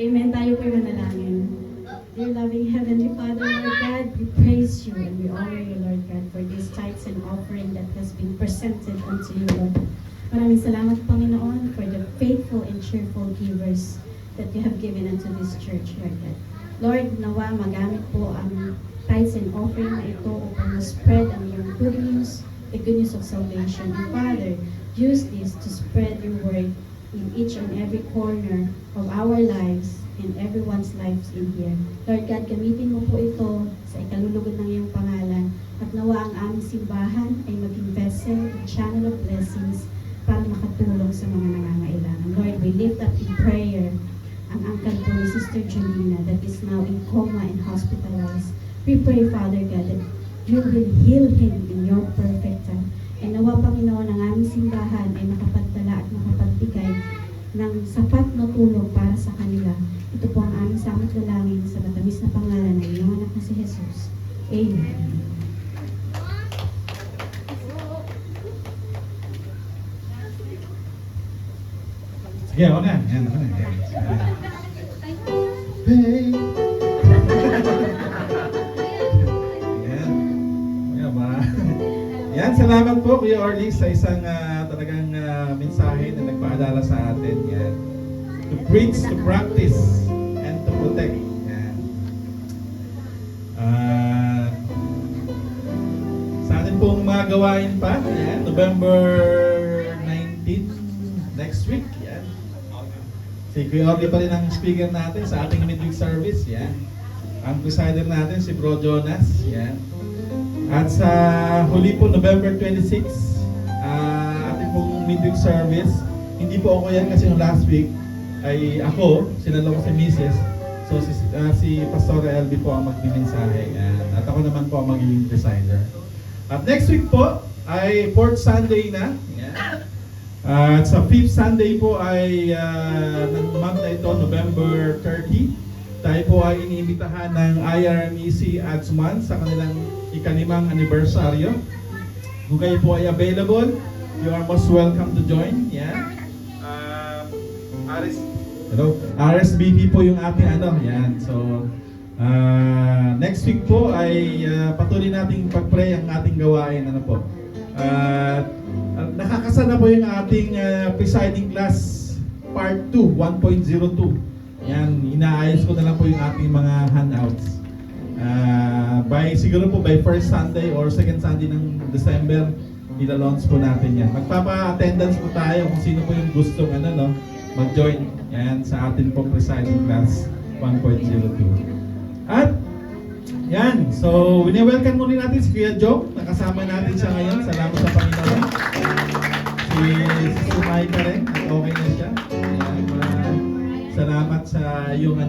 Amen. Tayo po'y manalangin. Dear loving Heavenly Father, Lord God, we praise you and we honor you, Lord God, for these tithes and offering that has been presented unto you, Lord. Maraming salamat, Panginoon, for the faithful and cheerful givers that you have given unto this church, Lord God. Lord, nawa magamit po ang tithes and offering na ito upang ma-spread ang iyong good news, the good news of salvation. And Father, use this to spread your word in each and every corner of our lives and everyone's lives in here. Lord God, gamitin mo po ito sa ikalulugod ng iyong pangalan at nawa ang aming simbahan ay maging vessel and channel of blessings para makatulong sa mga nangangailangan. Lord, we lift up in prayer ang uncle po ni Sister Julina that is now in coma and hospitalized. We pray, Father God, that you will heal him in your perfect time. And Nawa, Panginoon, ang aming simbahan ay makapagdala at makapagbigay ng sapat na tulong para sa kanila. Ito po ang aming samot dalangin sa matamis na pangalan ng iyong anak na si Jesus. Amen. Sige, ako na. Yan, ako na. Yan. Hey. Yan. Yan ba? Yan, salamat po Kuya Orly sa isang talagang mensahe na nagpaalala sa atin. Yan. To preach, to practice, and to protect. Yan. Sa atin pong mga gawain pa, yan, November 19, next week. Yan. Si Kuya Orly pa rin ang speaker natin sa ating midweek service. Yan. Ang presider natin si Bro Jonas. Yan. At sa huli po, November 26, ating pong midweek service. Hindi po ako yan kasi yung last week ay ako, sinalo ko si Mrs. So si Pastor LB po ang magbimensahe. Yan. At ako naman po ang magiging presider. At next week po ay 4th Sunday na. Yan. At sa 5th Sunday po ay ng month na ito, November 30, tayo po ay iniimbitahan ng IRMEC Adsman sa kanilang ika-5 anibersaryo. Kung kayo po ay available, you are most welcome to join. Yan. RSVP po yung ating ano. Yan. So, next week po ay patuloy nating pag-pray ang ating gawain. Ano po? Nakakasana po yung ating presiding class part 2, 1.02. Yan, inaayos ko na lang po yung ating mga handouts. Siguro po by first Sunday or second Sunday ng December, ila-launch po natin yan. Magpapa-attendance po tayo kung sino po yung gustong mag-join yan sa atin po presiding class 1.02. At yan, so wini-welcome muna natin si Kuya Joe. Nakasama natin siya ngayon. Salamat sa Panginoon. Si Sumay ka rin. At okay na siya. Yan, salamat sa iyong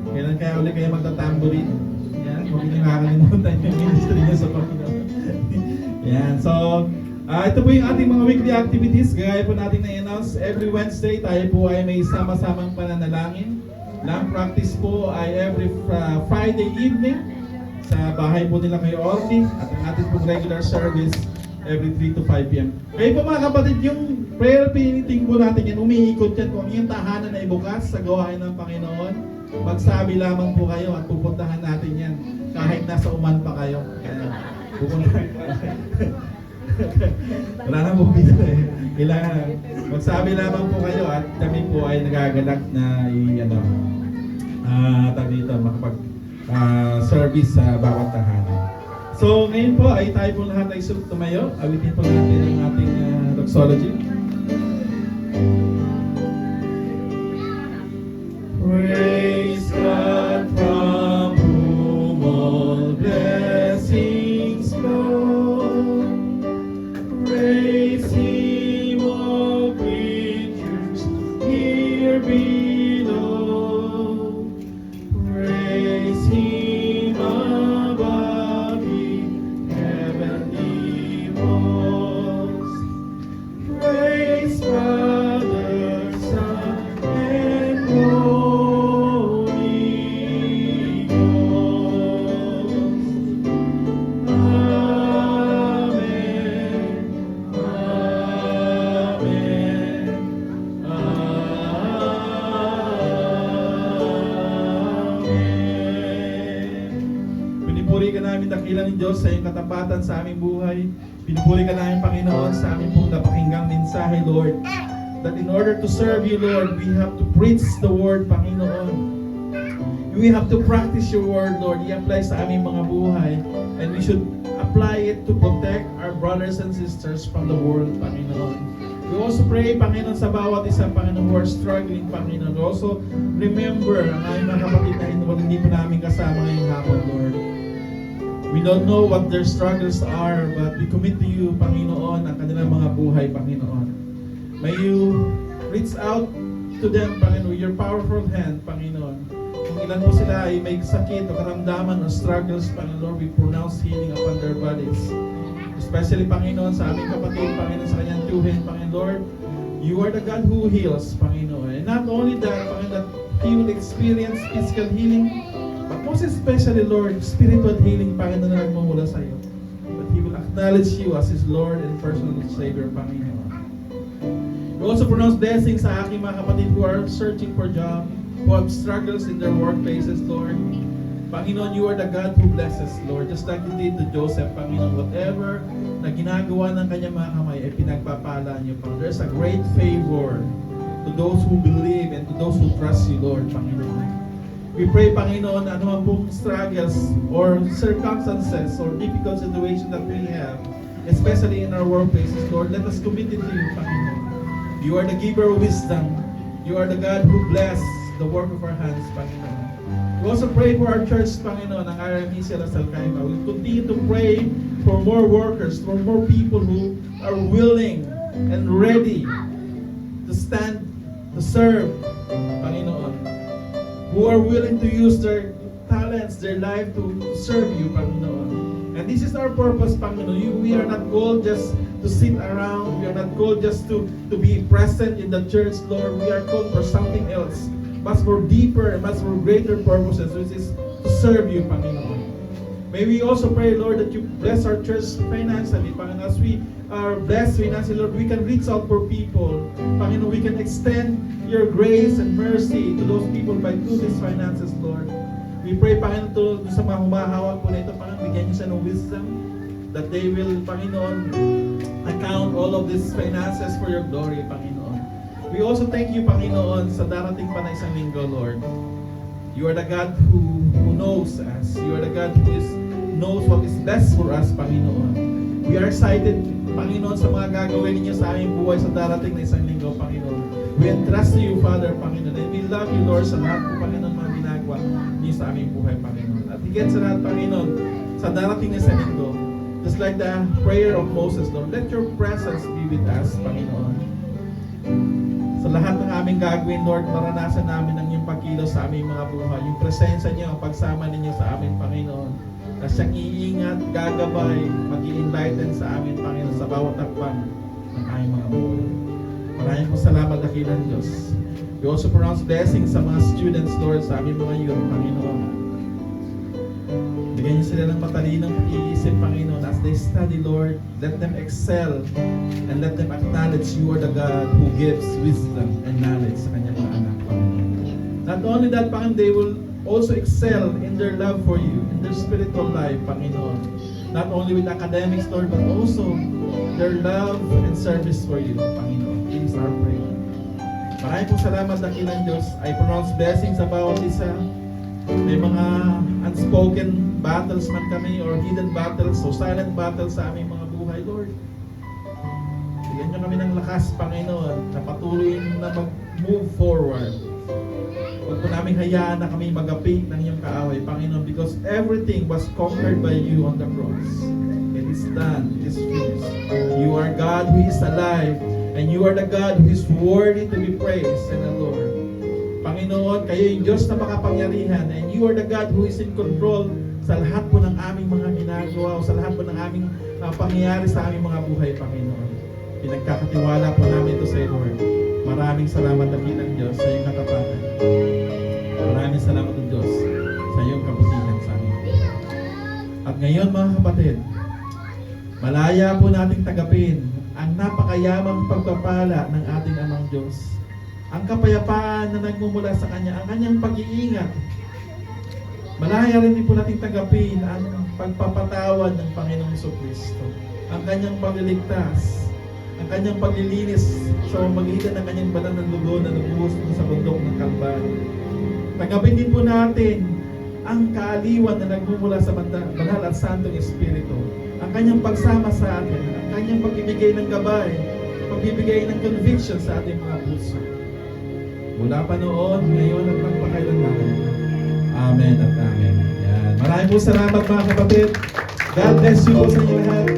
kailan kaya ulit kayo magtatamborin. Yan, huwag niyo nakakalimutan yung ministry niya sa Panginoon. Yan, so ito po yung ating mga weekly activities. Gaya po natin na-announce, every Wednesday tayo po ay may sama-samang pananalangin. Lamb practice po ay every Friday evening sa bahay po nila kay Orly at ang ating pong regular service every 3 to 5 p.m. Kayo po mga kapatid, yung prayer meeting po natin yan, umiikot yan kung yung tahanan ay bukas sa gawain ng Panginoon. Magsabi lamang po kayo at pupuntahan natin yan kahit nasa uman pa kayo. Pupuntahan wala na po dito eh. Kailangan magsabi lamang po kayo at kami po ay nagagalak na dito makapag service sa bawat tahanan. So ngayon po ay tayo po lahat ay tumayo. Awitin po natin ang ating doxology. Praise God from whom all blessings flow. Praise Him, all creatures here below. Praise Him above the heavenly hosts. Praise Father, Son, and Holy Ghost. Amen. Pinupuri ka namin dakilan ng Diyos sa iyong katapatan sa aming buhay. Pinupuri ka namin, Panginoon, sa aming pong napakinggang mensahe, Lord. That in order to serve you, Lord, we have to preach the word, Panginoon. We have to practice your word, Lord. I-apply sa aming mga buhay. And we should apply it to protect our brothers and sisters from the world, Panginoon. We also pray, Panginoon, sa bawat isa, Panginoon, who are struggling, Panginoon. We also remember ang aming mga kapatid na hindi po namin kasama ngayong hapon, Lord. We don't know what their struggles are, but we commit to you, Panginoon, ang kanilang mga buhay, Panginoon. May you reach out to them, Panginoon, your powerful hand, Panginoon. Kung ilan po sila ay may sakit o karamdaman o struggles, Panginoon, we pronounce healing upon their bodies. Especially, Panginoon, sa aming kapatid, Panginoon, sa kanyang tuhin, Panginoon, Lord, you are the God who heals, Panginoon. And not only that, Panginoon, that he will experience physical healing, but most especially, Lord, spiritual healing, Panginoon, na nagmumula sa iyo. That he will acknowledge you as his Lord and personal Savior, Panginoon. We also pronounce blessings sa aking mga kapatid who are searching for job, who have struggles in their workplaces, Lord. Panginoon, you are the God who blesses, Lord. Just like you did to Joseph, Panginoon, whatever na ginagawa ng kanyang mga kamay ay pinagpapala niyo, Panginoon. There's a great favor to those who believe and to those who trust you, Lord, Panginoon. We pray, Panginoon, ano man pong struggles or circumstances or difficult situations that we have, especially in our workplaces, Lord, let us commit it to you, Panginoon. You are the giver of wisdom. You are the God who bless the work of our hands, Panginoon. We also pray for our church, Panginoon, ang RMEC Lasal Caima. We continue to pray for more workers, for more people who are willing and ready to stand, to serve, Panginoon. Who are willing to use their talents, their life to serve you, Panginoon. And this is our purpose, Panginoon. We are not called just to sit around. We are not called just to be present in the church, Lord. We are called for something else. Much more deeper and much more greater purposes, which is to serve you, Panginoon. May we also pray, Lord, that you bless our church financially, Panginoon. As we are blessed financially, Lord, we can reach out for people. Panginoon, we can extend your grace and mercy to those people by through these finances, Lord. We pray, Panginoon, to sa mga humahawak po na ito, Panginoon, bigyan niyo siya ng wisdom that they will, Panginoon, account all of these finances for your glory, Panginoon. We also thank you, Panginoon, sa darating pa na isang linggo, Lord. You are the God who knows us. You are the God who knows what is best for us, Panginoon. We are excited, Panginoon, sa mga gagawin ninyo sa aming buhay sa darating na isang linggo, Panginoon. We entrust to you, Father, Panginoon. And we love you, Lord, sa lahat po, Panginoon, mga ginagawa niyo sa aming buhay, Panginoon. At higit sa lahat, Panginoon, sa darating na isang linggo, just like the prayer of Moses, Lord, let your presence be with us, Panginoon. Sa lahat ng aming gagawin, Lord, maranasan namin ang iyong pagkilos sa aming mga buhay. Yung presensya niyo, ang pagsama ninyo sa aming Panginoon. Na siyang iingat, gagabay, mag-i-enlighten sa amin, Panginoon, sa bawat takpan ng aming mga buhay. Maraming po salamat, dakilang Diyos. We also pronounce blessings sa mga students, Lord, sa aming mga youth, Panginoon. Bigyan niyo sila ng matalinong pag-iisip, Panginoon, as they study, Lord. Let them excel and let them acknowledge you are the God who gives wisdom and knowledge sa kanyang mga anak, Panginoon. Not only that, Panginoon, they will also excel in their love for you, in their spiritual life, Panginoon. Not only with academics, Lord, but also their love and service for you, Panginoon. Please our prayer. Maraming po salamat, dakilang Diyos. I pronounce blessings sa bawat isa. May mga unspoken battles man kami or hidden battles o silent battles sa aming mga buhay, Lord. Bigyan niyo kami ng lakas, Panginoon, na patuloy na mag-move forward. Huwag po namin hayaan na kami mag-apit ng iyong kaaway, Panginoon, because everything was conquered by you on the cross. It is done. It is finished. You are God who is alive, and you are the God who is worthy to be praised and adored. Panginoon, kayo yung Diyos na makapangyarihan, and you are the God who is in control sa lahat po ng aming mga ginagawa o sa lahat po ng aming pangyayari sa aming mga buhay, Panginoon. Pinagkakatiwala po namin ito sa iyo, Lord. Maraming salamat, dakilang Diyos, sa iyong katapatan. Maraming salamat, o Diyos, sa iyong kabutihan sa amin. At ngayon, mga kapatid, malaya po nating tagapin ang napakayamang pagpapala ng ating Amang Diyos. Ang kapayapaan na nagmumula sa Kanya, ang Kanyang pag-iingat. Malaya rin din po nating tagapin ang pagpapatawad ng Panginoong Jesucristo. Ang Kanyang pagliligtas, ang Kanyang paglilinis sa pamamagitan ng Kanyang banal na dugo na nabuhos sa bundok ng Kalbaryo. Tagapin din po natin ang kaaliwan na nagmumula sa banal at santong Espiritu. Ang Kanyang pagsama sa atin, ang Kanyang pagbibigay ng gabay, pagbibigay ng conviction sa ating mga puso. Mula pa noon, ngayon at magpakailanman. Amen at amen. Yan. Maraming po salamat, mga kapatid. God bless you po sa inyo lahat.